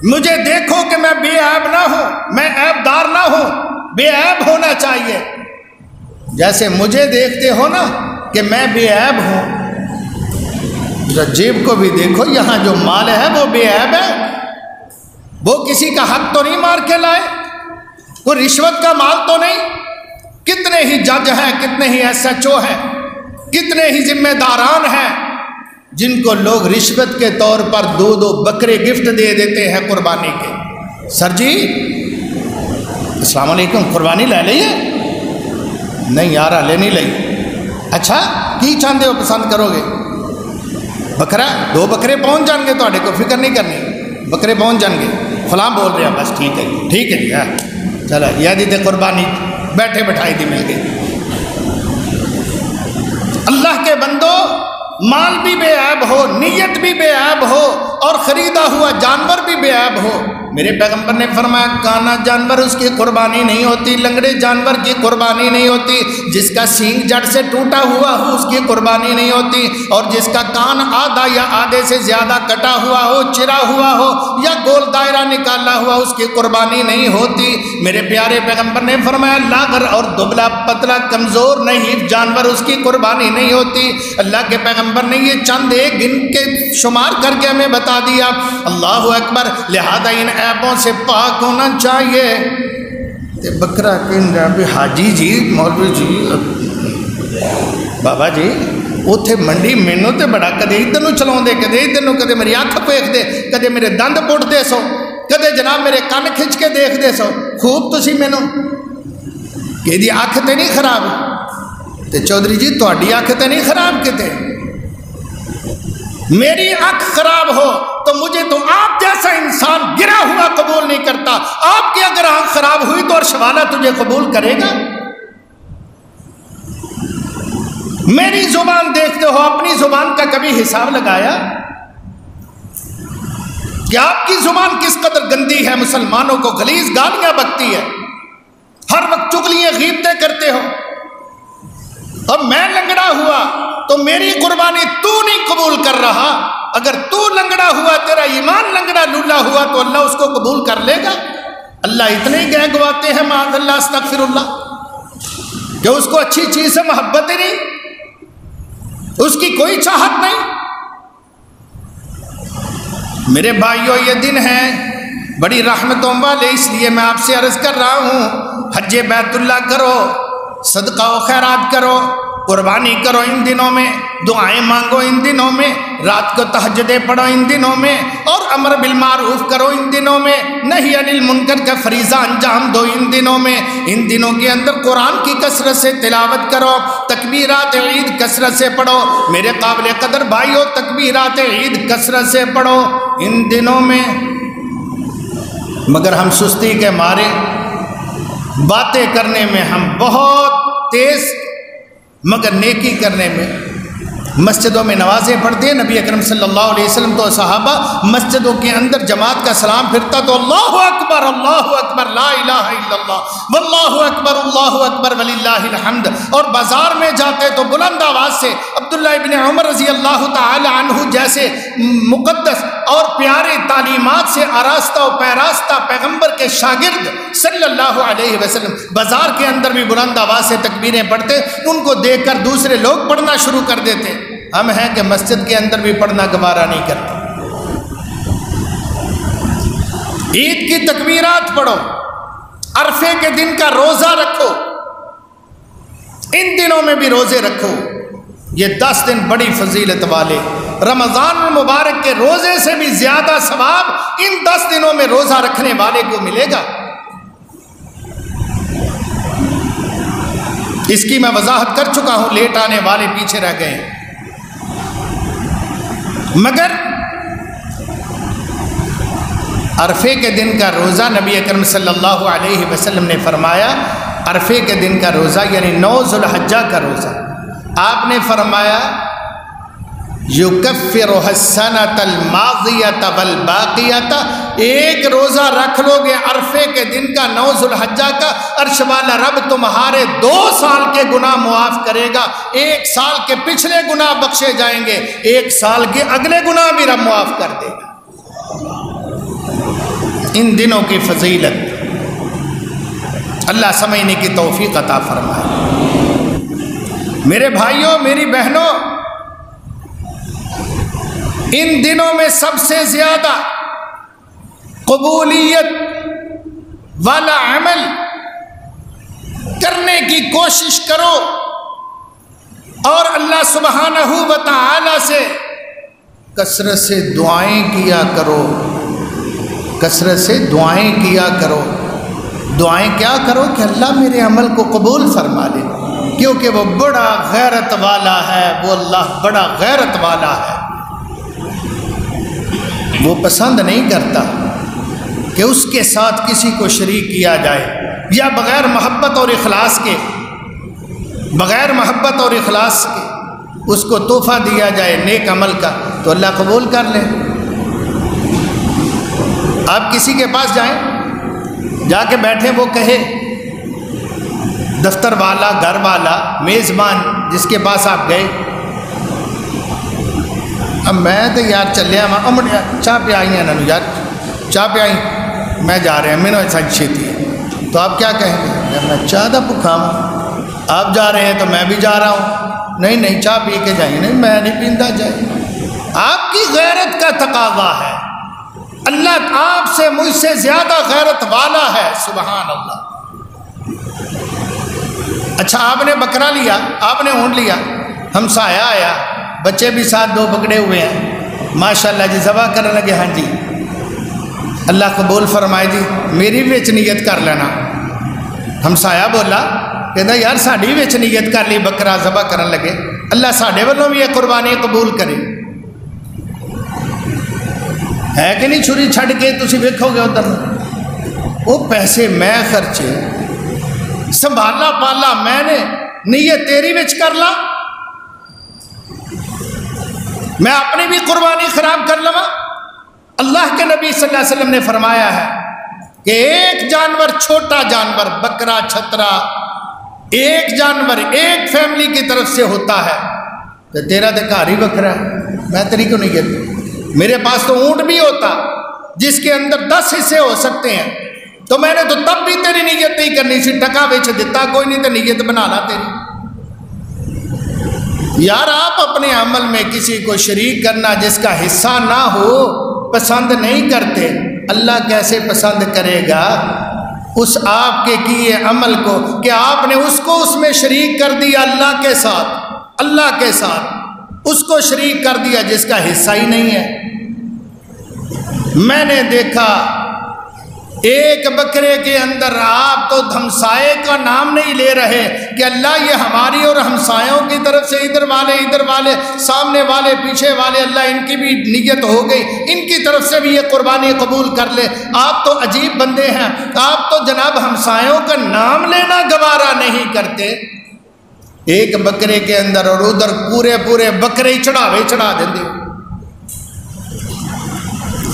مجھے دیکھو کہ میں بے عیب نہ ہوں، میں عیب دار نہ ہوں، بے عیب ہونا چاہیے، جیسے مجھے دیکھتے ہو نا کہ میں بے عیب ہوں۔ جیب کو بھی دیکھو، یہاں جو مال ہے وہ بے عیب ہے، وہ کسی کا حق تو نہیں مار کے لائے، کوئی رشوت کا مال تو نہیں۔ کتنے ہی جج ہیں، کتنے ہی SHO ہیں، کتنے ہی ذمہ داران ہیں جن کو لوگ رشوت کے طور پر 2 بکرے گفٹ دے دیتے ہیں قربانی کے۔ سر جی السلام علیکم، قربانی لے لئیے؟ نہیں یار لے نہیں لئی۔ اچھا کی چاہتے ہو پسند کرو گے؟ بکرا 2 بکرے پہنچ جان گے، تو کو فکر نہیں کرنی، بکرے پہنچ جان گے، فلاں بول رہے ہیں، بس ٹھیک ہے ٹھیک ہے جی، چلو یہ دیتے قربانی، بیٹھے بٹھائی دی مل گئی۔ اللہ کے بندو، مال بھی بے عیب ہو، نیت بھی بے عیب ہو، اور خریدا ہوا جانور بھی بے عیب ہو۔ میرے پیغمبر نے فرمایا کانا جانور اس کی قربانی نہیں ہوتی، لنگڑے جانور کی قربانی نہیں ہوتی، جس کا سینگ جڑ سے ٹوٹا ہوا ہو اس کی قربانی نہیں ہوتی، اور جس کا کان آدھا یا آدھے سے زیادہ کٹا ہوا ہو، چرا ہوا ہو یا گول دائرہ نکالا ہوا اس کی قربانی نہیں ہوتی۔ میرے پیارے پیغمبر نے فرمایا لاغر اور دبلا پتلا کمزور نہیں جانور اس کی قربانی نہیں ہوتی۔ اللہ کے پیغمبر نے یہ چند ایک گن کے شمار کر کے ہمیں بتا دیا۔ اللہ اکبر، لہذا ان عیبوں سے پاک ہونا چاہیے۔ تے بکرا کہ حاجی جی، مولوی جی، بابا جی اتنے منڈی مینو تے بڑا کدے ادھر نو چلا دے، کدے ادھر نو، کدے میری اکھ پویکھ دے، کدے میرے دند پٹ دے سو، کدے جناب میرے کن کھچ کے دیکھ دے سو، خوب تسی مینو کہ دی اکھ تے نہیں خراب؟ تے چودھری جی تہاڈی اکھ تے نہیں خراب کتے؟ میری آنکھ خراب ہو تو مجھے تو آپ جیسا انسان گرا ہوا قبول نہیں کرتا۔ آپ کی اگر آنکھ خراب ہوئی تو عرش والا تجھے قبول کرے گا؟ میری زبان دیکھتے ہو، اپنی زبان کا کبھی حساب لگایا کہ آپ کی زبان کس قدر گندی ہے، مسلمانوں کو غلیظ گالیاں بکتی ہے، ہر وقت چغلیاں غیبتیں کرتے ہو، اور میں لنگڑا ہوا تو میری قربانی تو نہیں قبول کر رہا۔ اگر تو لنگڑا ہوا، تیرا ایمان لنگڑا لولا ہوا تو اللہ اس کو قبول کر لے گا؟ اللہ اتنے ہی گہ گواتے ہیں معاذ اللہ استغفر اللہ کہ اس کو اچھی چیز سے محبت ہی نہیں، اس کی کوئی چاہت نہیں۔ میرے بھائیوں یہ دن ہے بڑی رحمتوں والے، اس لیے میں آپ سے عرض کر رہا ہوں حج بیت اللہ کرو، صدقہ و خیرات کرو، قربانی کرو ان دنوں میں، دعائیں مانگو ان دنوں میں، رات کو تہجدیں پڑھو ان دنوں میں، اور امر بالمعروف کرو ان دنوں میں، نہی عن المنکر کا فریضہ انجام دو ان دنوں میں۔ ان دنوں کے اندر قرآن کی کثرت سے تلاوت کرو، تکبیرات عید کثرت سے پڑھو، میرے قابل قدر بھائیو تکبیرات عید کثرت سے پڑھو ان دنوں میں۔ مگر ہم سستی کے مارے باتیں کرنے میں ہم بہت تیز، مگر نیکی کرنے میں مسجدوں میں نمازیں پڑھتے ہیں۔ نبی اکرم صلی اللہ علیہ وسلم تو صحابہ مسجدوں کے اندر جماعت کا سلام پھرتا تو اللہ اکبر لا الہ الا اللہ واللہ اکبر وللہ الحمد، اور بازار میں جاتے تو بلند آواز سے عبداللہ ابن عمر رضی اللہ تعالی عنہ جیسے مقدس اور پیارے تعلیمات سے آراستہ و پیراستہ پیغمبر کے شاگرد صلی اللہ علیہ وسلم بازار کے اندر بھی بلند آواز سے تکبیریں پڑھتے، ان کو دیکھ کر دوسرے لوگ پڑھنا شروع کر دیتے۔ ہم ہیں کہ مسجد کے اندر بھی پڑھنا گوارا نہیں کرتے۔ عید کی تکبیرات پڑھو، عرفے کے دن کا روزہ رکھو، ان دنوں میں بھی روزے رکھو، یہ 10 دن بڑی فضیلت والے، رمضان المبارک کے روزے سے بھی زیادہ ثواب ان 10 دنوں میں روزہ رکھنے والے کو ملے گا۔ اس کی میں وضاحت کر چکا ہوں، لیٹ آنے والے پیچھے رہ گئے ہیں۔ مگر عرفے کے دن کا روزہ نبی اکرم صلی اللہ علیہ وسلم نے فرمایا، عرفے کے دن کا روزہ یعنی 9 ذو الحجہ کا روزہ، آپ نے فرمایا یکفرها السنۃ الماضیۃ والباقیۃ، ایک روزہ رکھ لو گے عرفے کے دن کا 9 ذو الحجہ کا، عرش والا رب تمہارے 2 سال کے گناہ معاف کرے گا، 1 سال کے پچھلے گناہ بخشے جائیں گے، 1 سال کے اگلے گناہ بھی رب معاف کر دے گا۔ ان دنوں کی فضیلت اللہ سمجھنے کی توفیق عطا فرمائے۔ میرے بھائیوں، میری بہنوں، ان دنوں میں سب سے زیادہ قبولیت والا عمل کرنے کی کوشش کرو اور اللہ سبحانہ و تعالی سے کثرت سے دعائیں کیا کرو، کثرت سے دعائیں کیا کرو۔ دعائیں کیا کرو کہ اللہ میرے عمل کو قبول فرما لے، کیونکہ وہ بڑا غیرت والا ہے، وہ اللہ بڑا غیرت والا ہے، وہ پسند نہیں کرتا کہ اس کے ساتھ کسی کو شریک کیا جائے، یا بغیر محبت اور اخلاص کے، بغیر محبت اور اخلاص کے اس کو تحفہ دیا جائے نیک عمل کا تو اللہ قبول کر لے۔ آپ کسی کے پاس جائیں، جا کے بیٹھے، وہ کہے، دفتر والا، گھر والا، میزبان جس کے پاس آپ گئے، اب میں تو یار چلیا چاہ پہ آئی ہیں یار، چاہ پہ آئی، میں جا رہے ہیں، میں نے ایسا چھیتی ہے، تو آپ کیا کہیں گے؟ میں چاہ دا بھوکھا ہوں، آپ جا رہے ہیں تو میں بھی جا رہا ہوں، نہیں چاہ پی کے جائیں، نہیں میں نہیں پیندا جائے۔ آپ کی غیرت کا تقاضا ہے، اللہ آپ سے مجھ سے زیادہ غیرت والا ہے، سبحان اللہ۔ اچھا، آپ نے بکرا لیا، آپ نے اونٹ لیا، ہمسایہ آیا، بچے بھی ساتھ 2 پکڑے ہوئے ہیں، ماشاءاللہ جی ذبح کرنے لگے، ہاں جی اللہ قبول فرمائے جی، میری وچ نیت کر لینا۔ ہمسایہ بولا، کہتا یار ساڈی وچ نیت کر لی، بکرا ذبح کرنے لگے، اللہ ساڈے والوں بھی یہ قربانی قبول کرے۔ ہے کہ نہیں؟ چھری چھڑ کے تسی ویکھو گے ادھر، وہ پیسے میں خرچے، سنبھالا پالا میں نے، نیت تیری وچ کر لا، میں اپنی بھی قربانی خراب کر لواں۔ اللہ کے نبی صلی اللہ علیہ وسلم نے فرمایا ہے کہ ایک جانور، چھوٹا جانور، بکرا، چھترا، ایک جانور ایک فیملی کی طرف سے ہوتا ہے تو تیرا تو گھر ہی بکرا ہے، میں تیری کو نہیں کہتی۔ میرے پاس تو اونٹ بھی ہوتا جس کے اندر 10 حصے ہو سکتے ہیں، تو میں نے تو تب بھی تیری نیت نہیں کرنی سی، ٹکا بیچ دیتا، کوئی نہیں تو نیت بنا لا تیری۔ یار آپ اپنے عمل میں کسی کو شریک کرنا جس کا حصہ نہ ہو پسند نہیں کرتے، اللہ کیسے پسند کرے گا اس آپ کے کیے عمل کو کہ آپ نے اس کو اس میں شریک کر دیا، اللہ کے ساتھ، اللہ کے ساتھ اس کو شریک کر دیا جس کا حصہ ہی نہیں ہے۔ میں نے دیکھا ایک بکرے کے اندر آپ تو ہمسائے کا نام نہیں لے رہے کہ اللہ یہ ہماری اور ہمسایوں کی طرف سے ادھر والے سامنے والے پیچھے والے اللہ ان کی بھی نیت ہو گئی، ان کی طرف سے بھی یہ قربانی قبول کر لے۔ آپ تو عجیب بندے ہیں، آپ تو جناب ہمسایوں کا نام لینا گوارا نہیں کرتے۔ ایک بکرے کے اندر اور ادھر پورے بکرے چڑھاوے چڑھا دیں دے،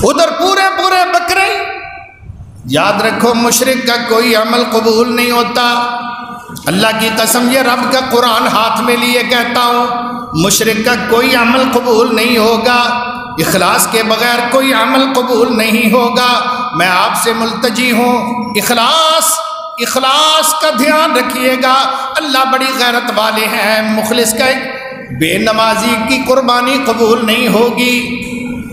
ادھر پورے بکرے۔ یاد رکھو مشرک کا کوئی عمل قبول نہیں ہوتا۔ اللہ کی قسم یہ رب کا قرآن ہاتھ میں لیے کہتا ہوں، مشرک کا کوئی عمل قبول نہیں ہوگا، اخلاص کے بغیر کوئی عمل قبول نہیں ہوگا۔ میں آپ سے ملتجی ہوں، اخلاص کا دھیان رکھیے گا۔ اللہ بڑی غیرت والے ہیں، مخلص کا بے نمازی کی قربانی قبول نہیں ہوگی۔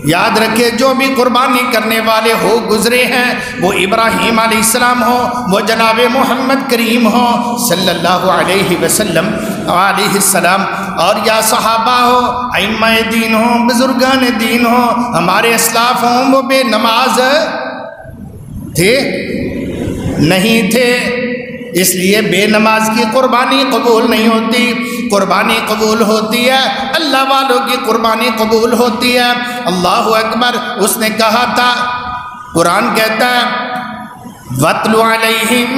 یاد رکھے جو بھی قربانی کرنے والے ہو گزرے ہیں، وہ ابراہیم علیہ السلام ہو، وہ جناب محمد کریم ہو صلی اللہ علیہ وسلم علیہ السلام، اور یا صحابہ ہو، ائمہ دین ہوں، بزرگان دین ہوں، ہمارے اسلاف ہوں، وہ بے نماز تھے نہیں تھے، اس لیے بے نماز کی قربانی قبول نہیں ہوتی۔ قربانی قبول ہوتی ہے، اللہ والوں کی قربانی قبول ہوتی ہے۔ اللہ اکبر۔ اس نے کہا تھا، قرآن کہتا ہے وَاتْلُ عَلَيْهِمْ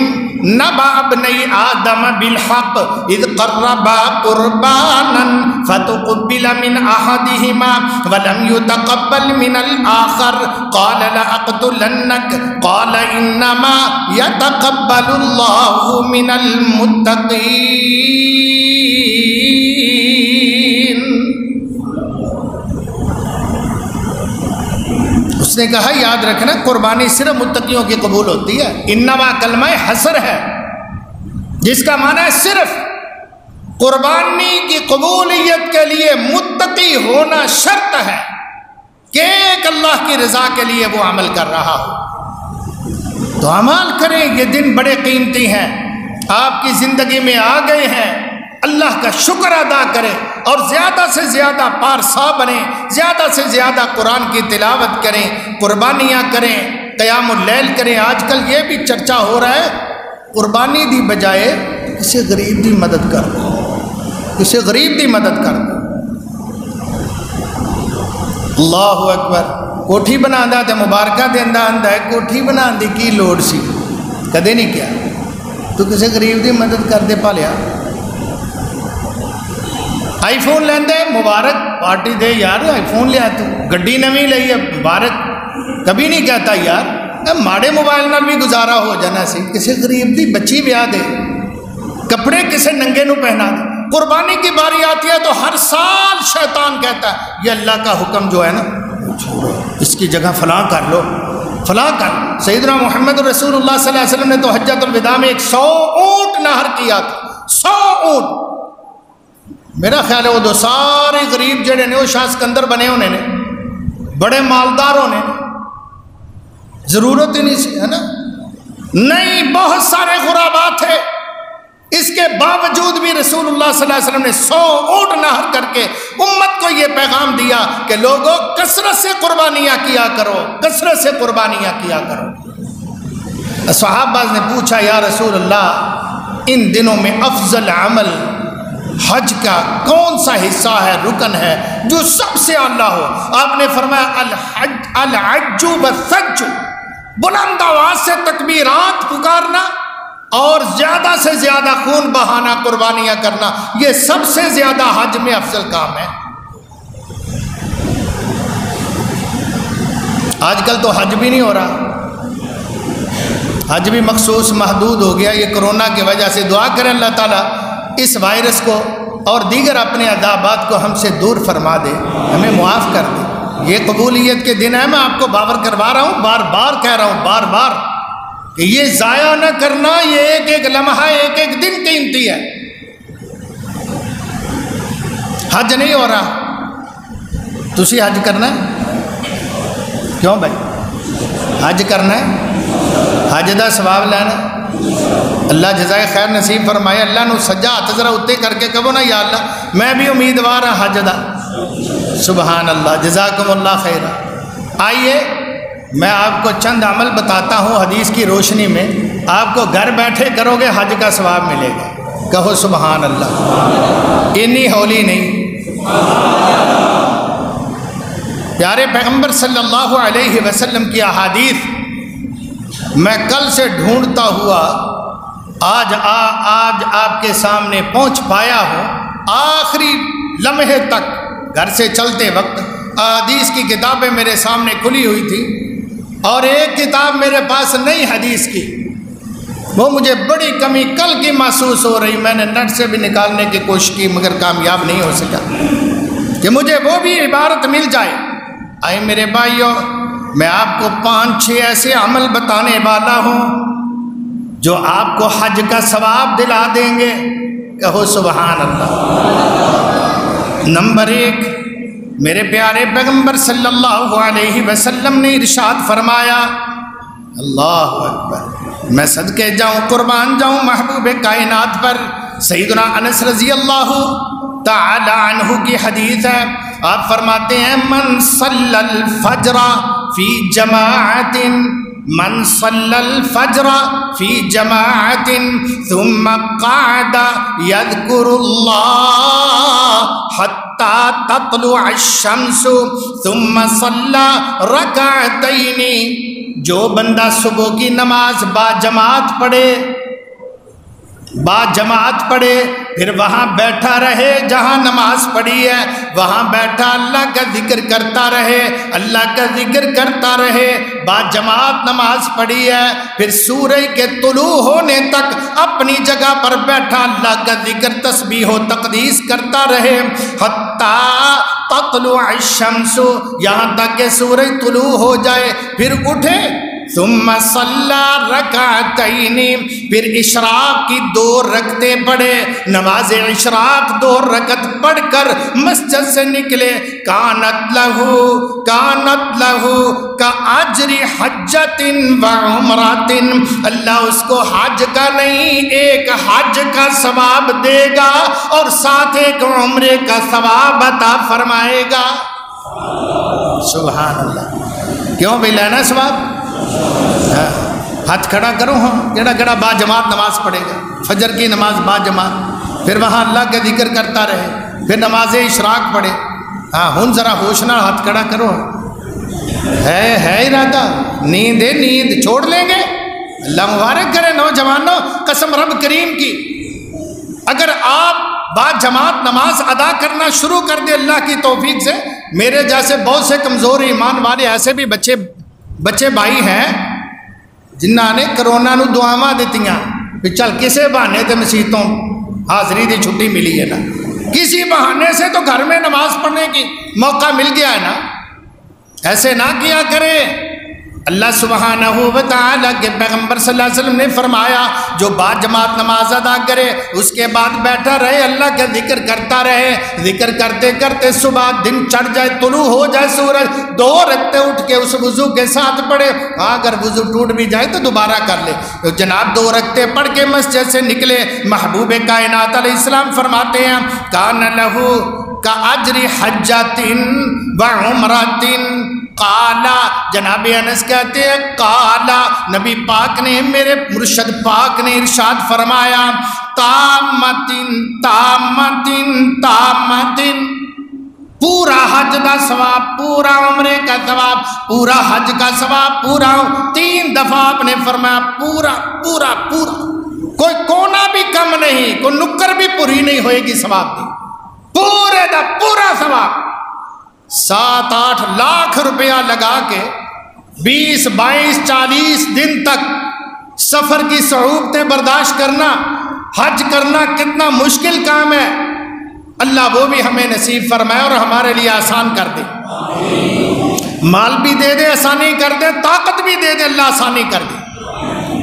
نَبَأَ ابْنَيْ آدَمَ بِالْحَقِّ إِذْ قَرَّبَا قُرْبَانًا فَتُقُبِّلَ مِنْ أَحَدِهِمَا وَلَمْ يُتَقَبَّلْ مِنَ الْآخَرِ قَالَ لَأَقْتُلَنَّكَ قَالَ إِنَّمَا يَتَقَبَّلُ اللَّهُ مِنَ الْمُتَّقِينَ۔ اس نے کہا یاد رکھنا قربانی صرف متقیوں کی قبول ہوتی ہے۔ انما کلمہ حصر ہے، جس کا معنی ہے صرف قربانی کی قبولیت کے لیے متقی ہونا شرط ہے کہ ایک اللہ کی رضا کے لیے وہ عمل کر رہا ہو۔ تو عمل کریں، یہ دن بڑے قیمتی ہیں، آپ کی زندگی میں آ گئے ہیں، اللہ کا شکر ادا کریں اور زیادہ سے زیادہ پارسا بنیں، زیادہ سے زیادہ قرآن کی تلاوت کریں، قربانیاں کریں، قیام اللیل کریں۔ آج کل یہ بھی چرچا ہو رہا ہے قربانی دی بجائے کسی غریب دی مدد کر دو، کسی غریب دی مدد کر دو۔ اللہ اکبر۔ کوٹھی بنا دا تے مبارکہ دیندا ہندا ہے، کوٹھی بنا دی کی لوڑ سی، کدے نہیں کیا تو کسی غریب دی مدد کر دے پالیا۔ آئی فون لیندے مبارک پارٹی دے یار، آئی فون لیا تو گڈی نویں لئی ہے مبارک، کبھی نہیں کہتا یار ماڑے موبائل نال بھی گزارا ہو جانا سی، کسی غریب دی بچی بیاہ دے، کپڑے کسی ننگے نو پہنا دے۔ قربانی کی باری آتی ہے تو ہر سال شیطان کہتا ہے یہ اللہ کا حکم جو ہے نا اس کی جگہ فلاں کر لو، فلاں کر۔ سیدنا محمد رسول اللہ صلی اللہ علیہ وسلم نے تو حجۃ الوداع میں 100 اونٹ نہر کیا تھا، 100 اونٹ۔ میرا خیال ہے وہ دو سارے غریب جڑے نے وہ شاہ سکندر بنے ہونے نے، بڑے مالداروں نے، ضرورت ہی نہیں سی، ہے نا؟ نہیں، بہت سارے غرابات تھے، اس کے باوجود بھی رسول اللہ صلی اللہ علیہ وسلم نے 100 اونٹ نہر کر کے امت کو یہ پیغام دیا کہ لوگوں کثرت سے قربانیاں کیا کرو، کثرت سے قربانیاں کیا کرو۔ صحابہ نے پوچھا یا رسول اللہ ان دنوں میں افضل عمل حج کا کون سا حصہ ہے، رکن ہے جو سب سے اعلیٰ ہو؟ آپ نے فرمایا الحج والثج، بلند آواز سے تکبیرات پکارنا اور زیادہ سے زیادہ خون بہانا، قربانیاں کرنا، یہ سب سے زیادہ حج میں افضل کام ہے۔ آج کل تو حج بھی نہیں ہو رہا، حج بھی مخصوص محدود ہو گیا۔ یہ کرونا کی وجہ سے دعا کریں اللہ تعالیٰ اس وائرس کو اور دیگر اپنے عذابات کو ہم سے دور فرما دے، ہمیں معاف کر دے۔ یہ قبولیت کے دن ہے، میں آپ کو باور کروا رہا ہوں، بار بار کہہ رہا ہوں، بار بار کہ یہ ضائع نہ کرنا، یہ ایک ایک لمحہ، ایک ایک دن قیمتی ہے۔ حج نہیں ہو رہا، تسی حج کرنا ہے؟ کیوں بھائی حج کرنا ہے، حج دا ثواب لینا، اللہ جزائے خیر نصیب فرمائے۔ اللہ نو سجا ہاتھ ذرا اتنے کر کے کہو نا یا اللہ میں بھی امیدوار ہاں حج دا۔ سبحان اللہ، جزاکم اللہ خیر۔ آئیے میں آپ کو چند عمل بتاتا ہوں حدیث کی روشنی میں، آپ کو گھر بیٹھے کرو گے حج کا ثواب ملے گا۔ کہو سبحان اللہ۔ اتنی ہولی نہیں۔ پیارے پیغمبر صلی اللہ علیہ وسلم کی احادیث میں کل سے ڈھونڈتا ہوا آج آپ کے سامنے پہنچ پایا ہوں۔ آخری لمحے تک گھر سے چلتے وقت احادیث کی کتابیں میرے سامنے کھلی ہوئی تھی، اور ایک کتاب میرے پاس نئی حدیث کی، وہ مجھے بڑی کمی کل کی محسوس ہو رہی۔ میں نے نیٹ سے بھی نکالنے کی کوشش کی مگر کامیاب نہیں ہو سکا کہ مجھے وہ بھی عبارت مل جائے۔ آئے میرے بھائیوں، میں آپ کو 5-6 ایسے عمل بتانے والا ہوں جو آپ کو حج کا ثواب دلا دیں گے۔ کہو سبحان اللہ۔ نمبر 1، میرے پیارے پیغمبر صلی اللہ علیہ وسلم نے ارشاد فرمایا، اللہ اکبر، میں صدقے جاؤں قربان جاؤں محبوب کائنات پر۔ سیدنا انس رضی اللہ تعالی عنہ کی حدیث ہے، آپ فرماتے ہیں من صلی الفجر فی جماعت، من صلی الفجر فی جماعت ثم قعد یذکر اللہ حتی تطلع الشمس ثم صلی رکعتین، جو بندہ صبح کی نماز با جماعت پڑھے پھر وہاں بیٹھا رہے جہاں نماز پڑھی ہے، وہاں بیٹھا اللہ کا ذکر کرتا رہے، اللہ کا ذکر کرتا رہے، با جماعت نماز پڑھی ہے، پھر سورج کے طلوع ہونے تک اپنی جگہ پر بیٹھا اللہ کا ذکر تسبیح و تقدیس کرتا رہے، حتی تطلع الشمس، یہاں تک کہ سورج طلوع ہو جائے، پھر اٹھے، ثم صلی رکعتین، پھر اشراق کی 2 رکعتیں پڑھے، نماز اشراق 2 رکعت پڑھ کر مسجد سے نکلے، کانت لہو کاجر حجۃ و عمرۃ، اللہ اس کو حج کا نہیں ایک حج کا ثواب دے گا اور ساتھ ایک عمرے کا ثواب عطا فرمائے گا۔ سبحان اللہ۔ کیوں بھی لینا ثواب؟ ہاتھ کھڑا کرو، ہاں کیڑا با جماعت نماز پڑھے گا، فجر کی نماز با جماعت، پھر وہاں اللہ کا ذکر کرتا رہے، پھر نماز اشراق پڑھے۔ ہاں ہن ذرا ہوشنا ہاتھ کھڑا کرو، ہے ارادہ، نیند چھوڑ لیں گے؟ اللہ مبارک کرے نوجوانوں، قسم رب کریم کی، اگر آپ با جماعت نماز ادا کرنا شروع کر دے اللہ کی توفیق سے، میرے جیسے بہت سے کمزور ایمان والے ایسے بھی بچے بھائی ہیں جنہاں نے کرونا نو دعاواں دتیاں کہ چل کسے بہانے تے مسیتوں حاضری دی چھٹی ملی ہے نا، کسی بہانے سے تو گھر میں نماز پڑھنے کی موقع مل گیا ہے نا، ایسے نہ کیا کرے۔ اللہ سبحانہ و تعالی کے پیغمبر صلی اللہ علیہ وسلم نے فرمایا، جو با جماعت نماز ادا کرے اس کے بعد بیٹھا رہے اللہ کا ذکر کرتا رہے، ذکر کرتے کرتے صبح دن چڑھ جائے، طلوع ہو جائے سورج، 2 رکعتیں اٹھ کے اس وضو کے ساتھ پڑھے، اگر وضو ٹوٹ بھی جائے تو دوبارہ کر لے، تو جناب 2 رکعتیں پڑھ کے مسجد سے نکلے، محبوب کائنات علیہ السلام فرماتے ہیں کان لہو کاجر حجۃ و عمرۃ، قالا، جناب انس کہتے ہیں قالا، نبی پاک نے، میرے مرشد پاک نے ارشاد فرمایا، تامتن، پورا حج کا ثواب، پورا عمرے کا ثواب، پورا حج کا ثواب، پورا 3 دفعہ آپ نے فرمایا پورا، کوئی کونا بھی کم نہیں، کوئی نکر بھی پوری نہیں ہوئے گی ثواب دی، پورے دا پورا ثواب۔ 7-8 لاکھ روپیہ لگا کے 20, 22, 40 دن تک سفر کی صعوبتیں برداشت کرنا، حج کرنا کتنا مشکل کام ہے، اللہ وہ بھی ہمیں نصیب فرمائے اور ہمارے لیے آسان کر دے، مال بھی دے دے، آسانی کر دے، طاقت بھی دے دے، اللہ آسانی کر دے۔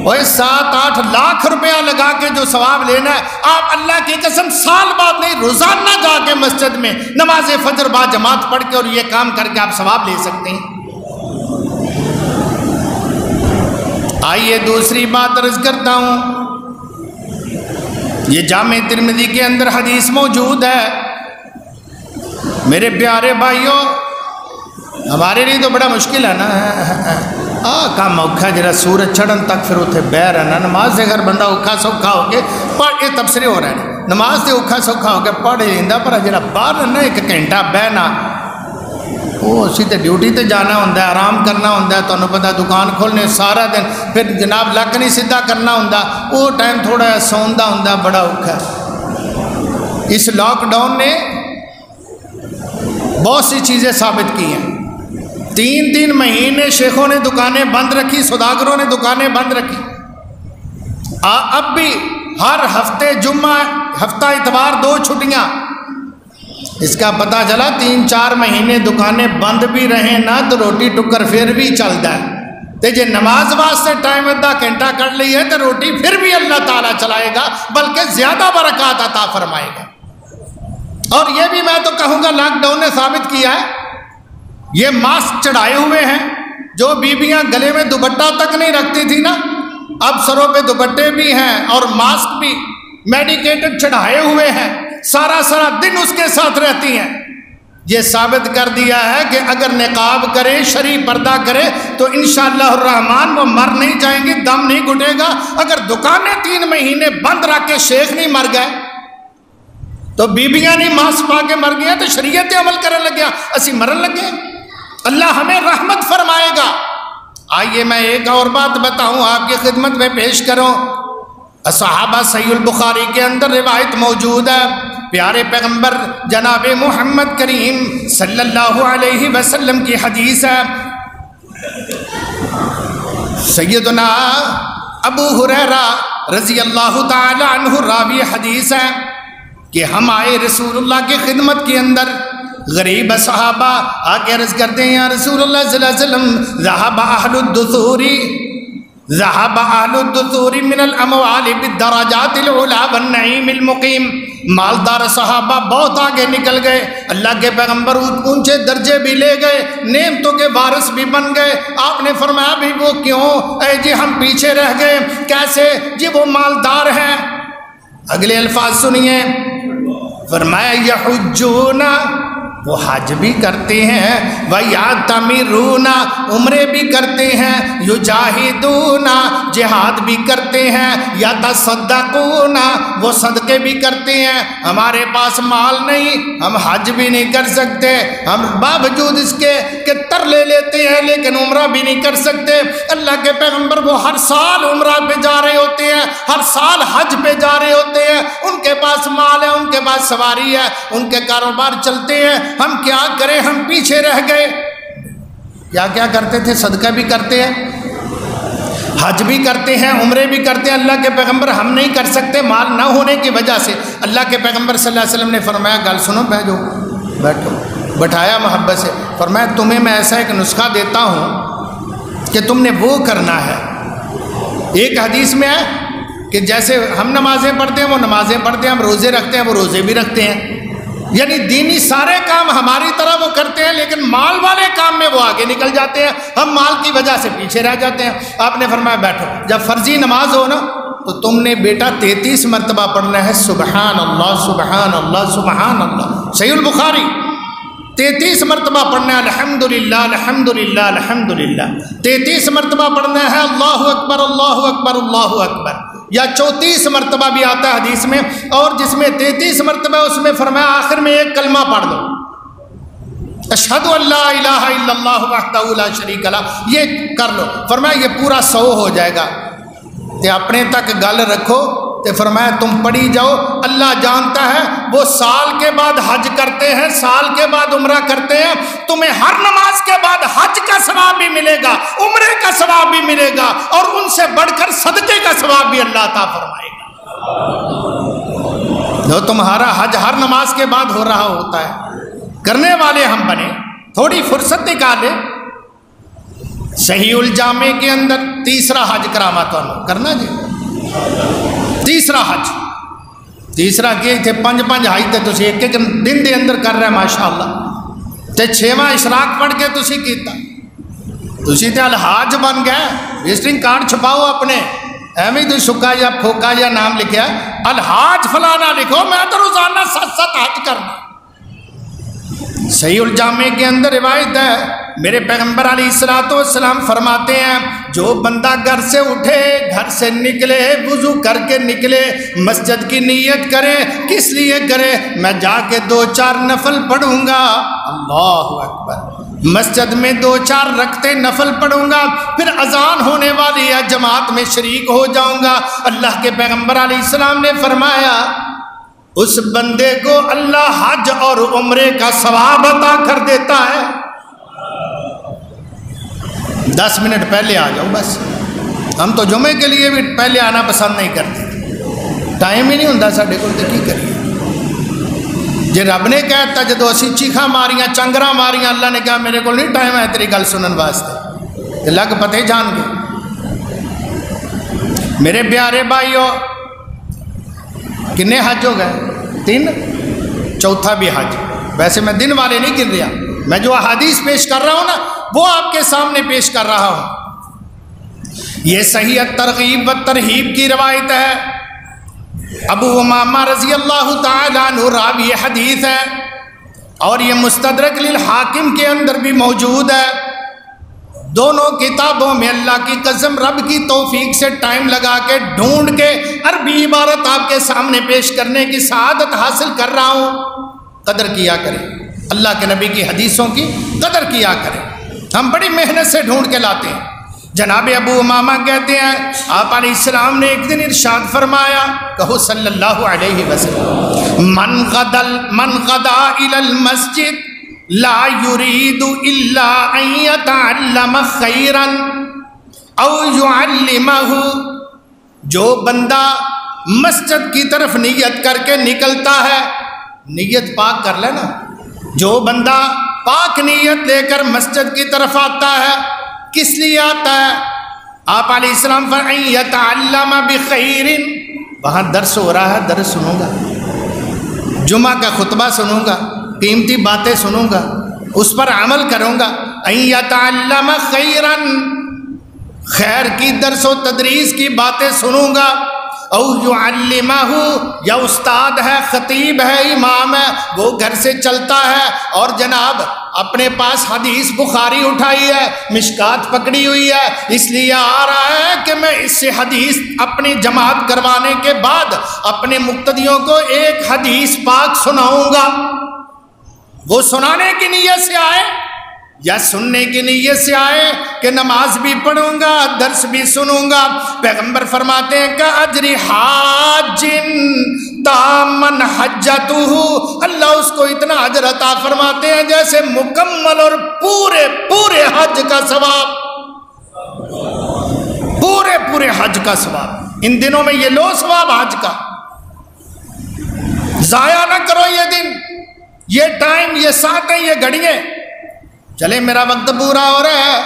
اور 7-8 لاکھ روپیہ لگا کے جو ثواب لینا ہے، آپ اللہ کی قسم سال بعد نہیں، روزانہ جا کے مسجد میں نماز فجر با جماعت پڑھ کے اور یہ کام کر کے آپ ثواب لے سکتے ہیں۔ آئیے دوسری بات عرض کرتا ہوں، یہ جامع ترمذی کے اندر حدیث موجود ہے، میرے پیارے بھائیوں، ہمارے لیے تو بڑا مشکل ہے نا، کام اوکھا جڑا سورج چڑھن تک پھر اتنے بہ رہنا نماز سے اگر بندہ اوکھا سوکھا ہو کے پڑھ یہ تبصرے ہو رہے ہیں نماز سے اوکھا سوکھا ہو کے پڑھ لینا پر جڑا باہر رہنا ایک گھنٹہ بہنا وہ اسی تے ڈیوٹی تے جانا ہوتا ہے آرام کرنا ہوتا ہے تمہیں پتا دکان کھولنے سارا دن پھر جناب لک نہیں سیدھا کرنا ہوتا وہ ٹائم تھوڑا سون کا ہوتا بڑا اوکھا ہے۔ اس لاک ڈاؤن نے بہت سی چیزیں ثابت کی ہیں 3 مہینے شیخوں نے دکانیں بند رکھی سوداگروں نے دکانیں بند رکھی اب بھی ہر ہفتے جمعہ ہفتہ اتوار 2 چھٹیاں اس کا پتہ چلا 3-4 مہینے دکانیں بند بھی رہیں نا تو روٹی ٹکر پھر بھی چلتا ہے تے جے نماز واسطے ٹائم آدھا گھنٹہ کر لی ہے تو روٹی پھر بھی اللہ تعالیٰ چلائے گا بلکہ زیادہ برکات عطا فرمائے گا۔ اور یہ بھی میں تو کہوں گا لاک ڈاؤن نے ثابت کیا ہے یہ ماسک چڑھائے ہوئے ہیں جو بیویاں گلے میں دوپٹہ تک نہیں رکھتی تھی نا اب سروں پہ دوپٹے بھی ہیں اور ماسک بھی میڈیکیٹڈ چڑھائے ہوئے ہیں سارا دن اس کے ساتھ رہتی ہیں۔ یہ ثابت کر دیا ہے کہ اگر نقاب کرے شرعی پردہ کرے تو انشاءاللہ الرحمن وہ مر نہیں جائیں گی دم نہیں گھٹے گا۔ اگر دکانیں 3 مہینے بند رکھ کے شیخ نہیں مر گئے تو بیبیاں نہیں ماسک پا کے مر گیا تو شریعت عمل کرنے لگیا اسی مرن لگے اللہ ہمیں رحمت فرمائے گا۔ آئیے میں ایک اور بات بتاؤں آپ کی خدمت میں پیش کروں صحابہ صحیح البخاری کے اندر روایت موجود ہے پیارے پیغمبر جناب محمد کریم صلی اللہ علیہ وسلم کی حدیث ہے سیدنا ابو ہریرہ رضی اللہ تعالی عنہ راوی حدیث ہے کہ ہم آئے رسول اللہ کی خدمت کے اندر غریب صحابہ آکے عرض کرتے ہیں یا رسول اللہ صلی اللہ علیہ وسلم ذهب اہل الدثور من الاموال بالدرجات العلا والنعیم المقیم مالدار صحابہ بہت آگے نکل گئے اللہ کے پیغمبر اونچے درجے بھی لے گئے نعمتوں کے وارث بھی بن گئے آپ نے فرمایا بھی وہ کیوں اے جی ہم پیچھے رہ گئے کیسے جی وہ مالدار ہیں اگلے الفاظ سنیے فرمایا یحجون وہ حج بھی کرتے ہیں وَيَعْتَمِرُونَ عمرے بھی کرتے ہیں یجاہدون جہاد بھی کرتے ہیں یتصدقون وہ صدقے بھی کرتے ہیں ہمارے پاس مال نہیں ہم حج بھی نہیں کر سکتے ہم باوجود اس کے کہ ترلے لیتے ہیں لیکن عمرہ بھی نہیں کر سکتے اللہ کے پیغمبر وہ ہر سال عمرہ پہ جا رہے ہوتے ہیں ہر سال حج پہ جا رہے ہوتے ہیں ان کے پاس مال ہے ان کے پاس سواری ہے ان کے کاروبار چلتے ہیں ہم کیا کریں ہم پیچھے رہ گئے کیا کرتے تھے صدقہ بھی کرتے ہیں حج بھی کرتے ہیں عمرے بھی کرتے ہیں اللہ کے پیغمبر ہم نہیں کر سکتے مال نہ ہونے کی وجہ سے اللہ کے پیغمبر صلی اللہ علیہ وسلم نے فرمایا گل سنو بیٹھو بٹھایا محبت سے فرمایا تمہیں میں ایسا ایک نسخہ دیتا ہوں کہ تم نے وہ کرنا ہے ایک حدیث میں ہے کہ جیسے ہم نمازیں پڑھتے ہیں وہ نمازیں پڑھتے ہیں ہم روزے رکھتے ہیں وہ روزے بھی رکھتے ہیں یعنی دینی سارے کام ہماری طرح وہ کرتے ہیں لیکن مال والے کام میں وہ آگے نکل جاتے ہیں ہم مال کی وجہ سے پیچھے رہ جاتے ہیں آپ نے فرمایا بیٹھو جب فرضی نماز ہو نا تو تم نے بیٹا 33 مرتبہ پڑھنا ہے سبحان اللہ سبحان اللہ سبحان اللہ صحیح البخاری 33 مرتبہ پڑھنا ہے الحمدللہ الحمدللہ الحمدللہ 33 مرتبہ پڑھنا ہے اللہ اکبر اللہ اکبر اللہ اکبر یا 34 مرتبہ بھی آتا ہے حدیث میں اور جس میں 33 مرتبہ اس میں فرمایا آخر میں ایک کلمہ پڑھ دو اشہد ان لا الہ الا اللہ وحدہ لا شریک لہ یہ کر لو فرمایا یہ پورا 100 ہو جائے گا تے اپنے تک گل رکھو تے فرمایا تم پڑھی جاؤ اللہ جانتا ہے وہ سال کے بعد حج کرتے ہیں سال کے بعد عمرہ کرتے ہیں تمہیں ہر نماز کے بعد حج کا ثواب بھی ملے گا عمرے کا ثواب بھی ملے گا اور ان سے بڑھ کر صدقے کا ثواب بھی اللہ عطا فرمائے گا جو تمہارا حج ہر نماز کے بعد ہو رہا ہوتا ہے کرنے والے ہم بنے تھوڑی فرصت نکالے صحیح الجامع کے اندر تیسرا حج کراما تو کرنا جی تیسرا حج تیسرا کہ تھے 5 حج تے تسی ایک دن دے اندر کر رہے ماشاءاللہ تے 6واں اشراق پڑھ کے تسی کیتا تسی تے الحاج بن گئے وزٹنگ کارڈ چھپاؤ اپنے ایویں تو سکا یا پھوکا یا نام لکھیا الحاج فلانا لکھو میں تو روزانہ 7 حج کرنا صحیح الجامع کے اندر روایت ہے میرے پیغمبر علیہ الصلوۃ والسلام فرماتے ہیں جو بندہ گھر سے اٹھے، گھر سے نکلے، وضو کر کے نکلے، مسجد کی نیت کرے، کس لیے کرے؟ میں جا کے 2-4 نفل پڑھوں گا، اللہ اکبر، مسجد میں 2-4 رکعتیں نفل پڑھوں گا، پھر اذان ہونے والی ہے، جماعت میں شریک ہو جاؤں گا۔ اللہ کے پیغمبر علیہ السلام نے فرمایا اس بندے کو اللہ حج اور عمرے کا ثواب عطا کر دیتا ہے۔ 10 منٹ پہلے آ جاؤ بس، ہم تو جمعے کے لیے بھی پہلے آنا پسند نہیں کرتے، ٹائم ہی نہیں ہوتا ساڈے کول، تے کی کریے؟ جی رب نے کہتا جدو اسی چیخاں ماریاں، چنگراں ماریاں، اللہ نے کہا میرے کو نہیں ٹائم ہے تیری گل سنن واسطے، تے لگ پتے جان گے۔ میرے پیارے بھائیو، کنے حج ہو گئے؟ 3، چوتھا بھی حج۔ ویسے میں دن والے نہیں گر رہا، میں جو احادیث پیش کر رہا ہوں نا وہ آپ کے سامنے پیش کر رہا ہوں۔ یہ صحیح الترغیب و ترہیب کی روایت ہے، ابو امامہ رضی اللہ تعالیٰ عنہ راوی حدیث ہے، اور یہ مستدرک للحاکم کے اندر بھی موجود ہے۔ دونوں کتابوں میں اللہ کی قسم رب کی توفیق سے ٹائم لگا کے ڈھونڈ کے عربی عبارت آپ کے سامنے پیش کرنے کی سعادت حاصل کر رہا ہوں۔ قدر کیا کریں، اللہ کے نبی کی حدیثوں کی قدر کیا کریں، ہم بڑی محنت سے ڈھونڈ کے لاتے ہیں۔ جناب ابو امامہ کہتے ہیں آپ علیہ السلام نے ایک دن ارشاد فرمایا، کہو صلی اللہ علیہ وسلم، من غدا الی المسجد لا يريد الا ان يتعلم خيرا او يعلمه، جو بندہ مسجد کی طرف نیت کر کے نکلتا ہے، نیت پاک کر لینا، جو بندہ پاک نیت لے کر مسجد کی طرف آتا ہے، کس لیے آتا ہے؟ آپ علیہ السلام فرمائیں یتعلم بخیر، وہاں درس ہو رہا ہے، درس سنوں گا، جمعہ کا خطبہ سنوں گا، قیمتی باتیں سنوں گا، اس پر عمل کروں گا۔ ان یتعلم خیرا، خیر کی درس و تدریس کی باتیں سنوں گا، او یعلمہ، یا استاد ہے، خطیب ہے، امام ہے، وہ گھر سے چلتا ہے اور جناب اپنے پاس حدیث بخاری اٹھائی ہے، مشکات پکڑی ہوئی ہے، اس لیے آ رہا ہے کہ میں اس سے حدیث اپنی جماعت کروانے کے بعد اپنے مقتدیوں کو ایک حدیث پاک سناؤں گا۔ وہ سنانے کی نیت سے آئے یا سننے کی نیت سے آئے کہ نماز بھی پڑھوں گا، درس بھی سنوں گا، پیغمبر فرماتے ہیں کہ اجر حاج تامن حجتہ، اللہ اس کو اتنا اجر عطا فرماتے ہیں جیسے مکمل اور پورے حج کا ثواب، پورے حج کا ثواب۔ ان دنوں میں یہ لو ثواب حج کا، ضائع نہ کرو یہ دن، یہ ٹائم، یہ ساعتیں، یہ گھڑیاں۔ چلے میرا وقت پورا ہو رہا ہے،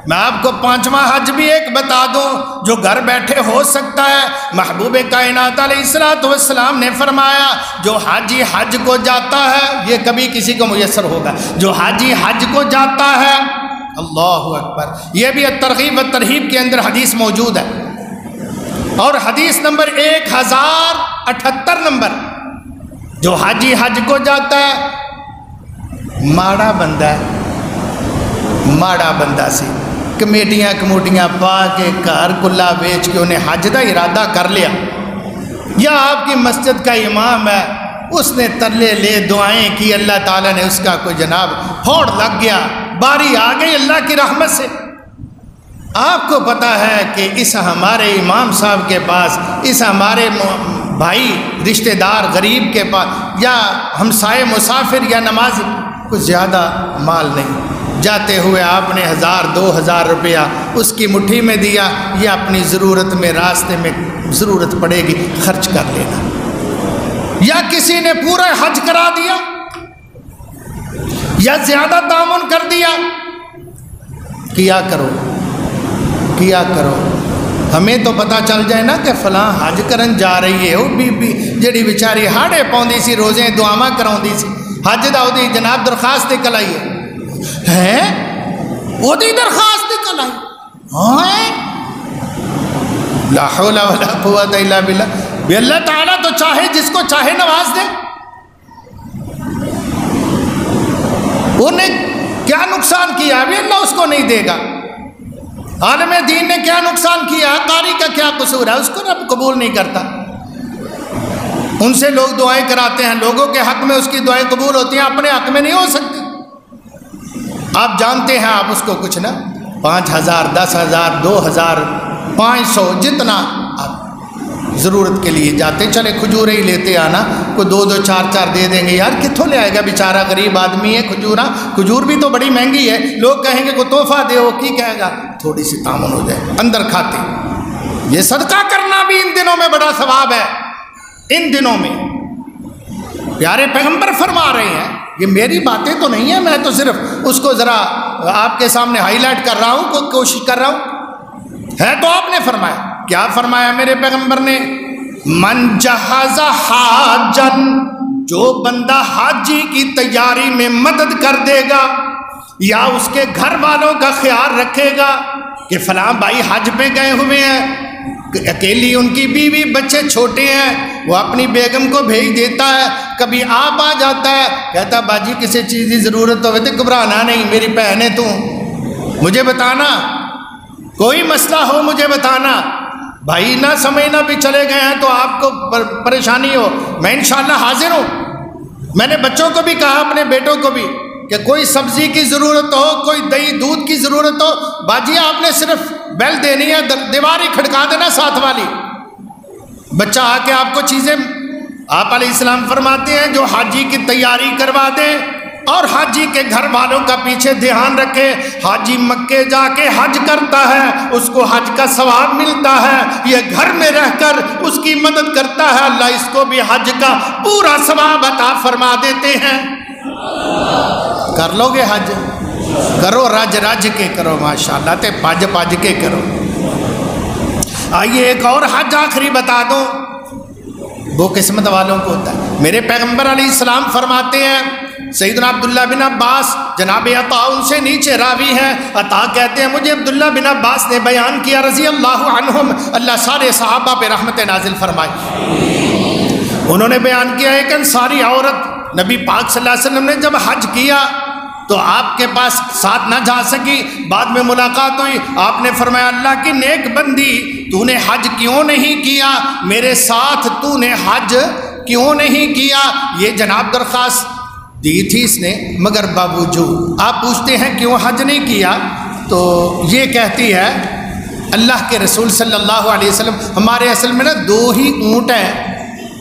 میں آپ کو 5واں حج بھی ایک بتا دوں جو گھر بیٹھے ہو سکتا ہے۔ محبوب کائنات علیہ الصلوۃ والسلام نے فرمایا جو حاجی حج کو جاتا ہے، یہ کبھی کسی کو میسر ہوگا، جو حاجی حج کو جاتا ہے، اللہ اکبر، یہ بھی ترغیب و ترہیب کے اندر حدیث موجود ہے، اور حدیث نمبر 1078 نمبر، جو حاجی حج کو جاتا ہے، ماڑا بندہ ہے، ماڑا بندہ سی، کمیٹیاں پا کے گھر کلا بیچ کے انہیں حج کا ارادہ کر لیا، یا آپ کی مسجد کا امام ہے، اس نے ترلے لے دعائیں کی، اللہ تعالیٰ نے اس کا کوئی جناب پھوڑ لگ گیا، باری آ گئی اللہ کی رحمت سے۔ آپ کو پتہ ہے کہ اس ہمارے امام صاحب کے پاس، اس ہمارے بھائی رشتہ دار غریب کے پاس، یا ہمسائے مسافر یا نمازی، کچھ زیادہ مال نہیں، جاتے ہوئے آپ نے 1000-2000 روپیہ اس کی مٹھی میں دیا، یہ اپنی ضرورت میں، راستے میں ضرورت پڑے گی خرچ کر لینا، یا کسی نے پورا حج کرا دیا یا زیادہ تعاون کر دیا، کیا کرو، ہمیں تو پتہ چل جائے نا کہ فلاں حج کرن جا رہی ہے، وہ بی جڑی بیچاری ہاڑے پاؤندی سی، روزیں دعاواں کراؤندی سی، حج دا دی جناب درخواست نکل آئی ہے، وہ دی درخواست نکل آئی، لا حول ولا قوت الا باللہ، بھی اللہ تعالیٰ تو چاہے جس کو چاہے نواز دے، انہیں کیا نقصان کیا ابھی اللہ اس کو نہیں دے گا. عالم دین نے کیا نقصان کیا, قاری کا کیا قصور ہے, اس کو رب قبول نہیں کرتا. ان سے لوگ دعائیں کراتے ہیں, لوگوں کے حق میں اس کی دعائیں قبول ہوتی ہیں, اپنے حق میں نہیں ہو سکتی. آپ جانتے ہیں, آپ اس کو کچھ نہ 5,000 10,000 2,000 500 جتنا آپ ضرورت کے لیے جاتے, چلے کھجوریں ہی لیتے آنا, کوئی 2 4 دے دیں گے. یار کتوں لے آئے گا, بیچارہ غریب آدمی ہے. کھجور بھی تو بڑی مہنگی ہے. لوگ کہیں گے کوئی تحفہ دے, وہ کی کہے گا تھوڑی سی تعاون ہو جائے, اندر کھاتے. یہ صدقہ کرنا بھی ان دنوں میں بڑا ثواب ہے. ان دنوں میں پیارے پیغمبر فرما رہے ہیں, یہ میری باتیں تو نہیں ہیں, میں تو صرف اس کو ذرا آپ کے سامنے ہائی لائٹ کر رہا ہوں, کوشش کر رہا ہوں. ہے تو آپ نے فرمایا, کیا فرمایا میرے پیغمبر نے, من جہز حاجن, جو بندہ حاجی کی تیاری میں مدد کر دے گا یا اس کے گھر والوں کا خیال رکھے گا کہ فلاں بھائی حج پہ گئے ہوئے ہیں, اکیلی ان کی بیوی بچے چھوٹے ہیں, وہ اپنی بیگم کو بھیج دیتا ہے, کبھی آپ آ جاتا ہے, کہتا باجی کسی چیز کی ضرورت ہوئے تو گھبرانا نہیں, میری بہن ہے تو, مجھے بتانا, کوئی مسئلہ ہو مجھے بتانا. بھائی نہ سمجھنا بھی چلے گئے ہیں تو آپ کو پریشانی ہو, میں انشاءاللہ حاضر ہوں. میں نے بچوں کو بھی کہا, اپنے بیٹوں کو بھی, کہ کوئی سبزی کی ضرورت ہو, کوئی دہی دودھ کی ضرورت ہو, باجی آپ نے صرف بیل دینی ہے, دیوار ہی کھڑکا دینا ساتھ والی, بچہ آ کے آپ کو چیزیں. آپ علیہ السلام فرماتے ہیں جو حاجی کی تیاری کروا دے اور حاجی کے گھر والوں کا پیچھے دھیان رکھے, حاجی مکے جا کے حج کرتا ہے, اس کو حج کا ثواب ملتا ہے, یہ گھر میں رہ کر اس کی مدد کرتا ہے, اللہ اس کو بھی حج کا پورا ثواب عطا فرما دیتے ہیں. کر لو گے حج, کرو رج رج کے کرو, ماشاءاللہ تے پج پج کے کرو. آئیے ایک اور حج آخری بتا دو, وہ قسمت والوں کو ہوتا ہے. میرے پیغمبر علیہ السلام فرماتے ہیں, سیدنا عبداللہ بن عباس, جناب عطا ان سے نیچے راوی ہیں, عطا کہتے ہیں مجھے عبداللہ بن عباس نے بیان کیا رضی اللہ عنہم, اللہ سارے صحابہ پہ رحمت نازل فرمائے. انہوں نے بیان کیا ایک انصاری عورت نبی پاک صلی اللہ علیہ وسلم نے جب حج کیا تو آپ کے پاس ساتھ نہ جا سکی, بعد میں ملاقات ہوئی, آپ نے فرمایا اللہ کی نیک بندی, تو نے حج کیوں نہیں کیا, میرے ساتھ تو نے حج کیوں نہیں کیا. یہ جناب درخواست دی تھی اس نے, مگر باوجود آپ پوچھتے ہیں کیوں حج نہیں کیا, تو یہ کہتی ہے اللہ کے رسول صلی اللہ علیہ وسلم, ہمارے اصل میں نا 2 ہی اونٹ ہیں,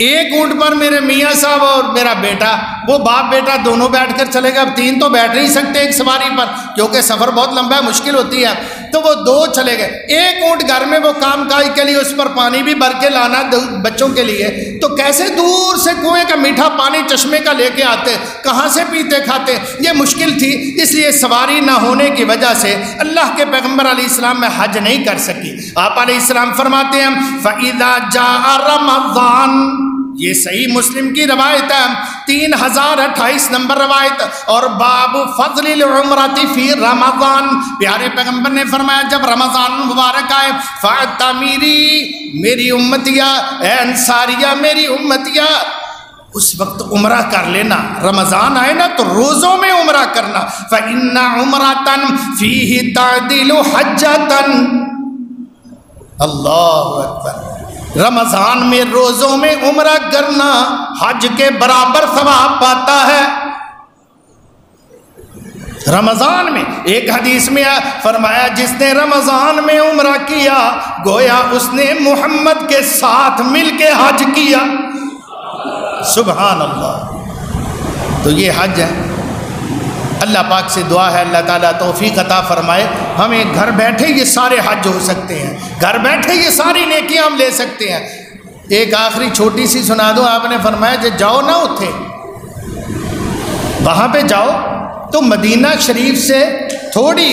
ایک اونٹ پر میرے میاں صاحب اور میرا بیٹا, وہ باپ بیٹا دونوں بیٹھ کر چلے گا, اب 3 تو بیٹھ نہیں سکتے ایک سواری پر, کیونکہ سفر بہت لمبا ہے, مشکل ہوتی ہے, تو وہ 2 چلے گئے. ایک اونٹ گھر میں وہ کام کاج کے لیے, اس پر پانی بھی بھر کے لانا بچوں کے لیے, تو کیسے دور سے کنویں کا میٹھا پانی چشمے کا لے کے آتے, کہاں سے پیتے کھاتے, یہ مشکل تھی. اس لیے سواری نہ ہونے کی وجہ سے اللہ کے پیغمبر علیہ السلام میں حج نہیں کر سکی. آپ علیہ السلام فرماتے ہیں فَإِذَا جَاءَ رَمَضَانَ, یہ صحیح مسلم کی روایت ہے, 3028 نمبر روایت, اور باب فضل العمرۃ فی رمضان, پیارے پیغمبر نے فرمایا جب رمضان مبارک آئے, فَاعْتَمِرِي, میری امتیا, اے انصاریہ میری امتیا, اس وقت عمرہ کر لینا. رمضان آئے نا تو روزوں میں عمرہ کرنا, فَإِنَّ عُمْرَةً فِيهِ تَعْدِلُ حَجَّةً. اللہ اکبر, رمضان میں روزوں میں عمرہ کرنا حج کے برابر ثواب پاتا ہے. رمضان میں ایک حدیث میں فرمایا جس نے رمضان میں عمرہ کیا گویا اس نے محمد کے ساتھ مل کے حج کیا. سبحان اللہ. تو یہ حج ہے. اللہ پاک سے دعا ہے اللہ تعالیٰ توفیق عطا فرمائے, ہمیں گھر بیٹھے یہ سارے حج ہو سکتے ہیں, گھر بیٹھے یہ ساری نیکیاں ہم لے سکتے ہیں. ایک آخری چھوٹی سی سنا دوں, آپ نے فرمایا جو جاؤ نا اتھے, وہاں پہ جاؤ تو مدینہ شریف سے تھوڑی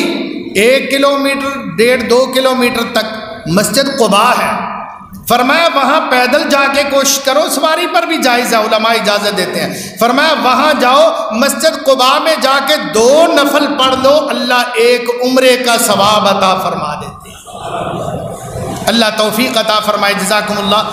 1 کلومیٹر 1.5-2 کلومیٹر تک مسجد قباء ہے. فرمایا وہاں پیدل جا کے کوشش کرو, سواری پر بھی جائز ہے, علماء اجازت دیتے ہیں. فرمایا وہاں جاؤ, مسجد قباء میں جا کے 2 نفل پڑھ لو, اللہ 1 عمرے کا ثواب عطا فرما دیتے ہیں. اللہ توفیق عطا فرمائے. جزاکم اللہ.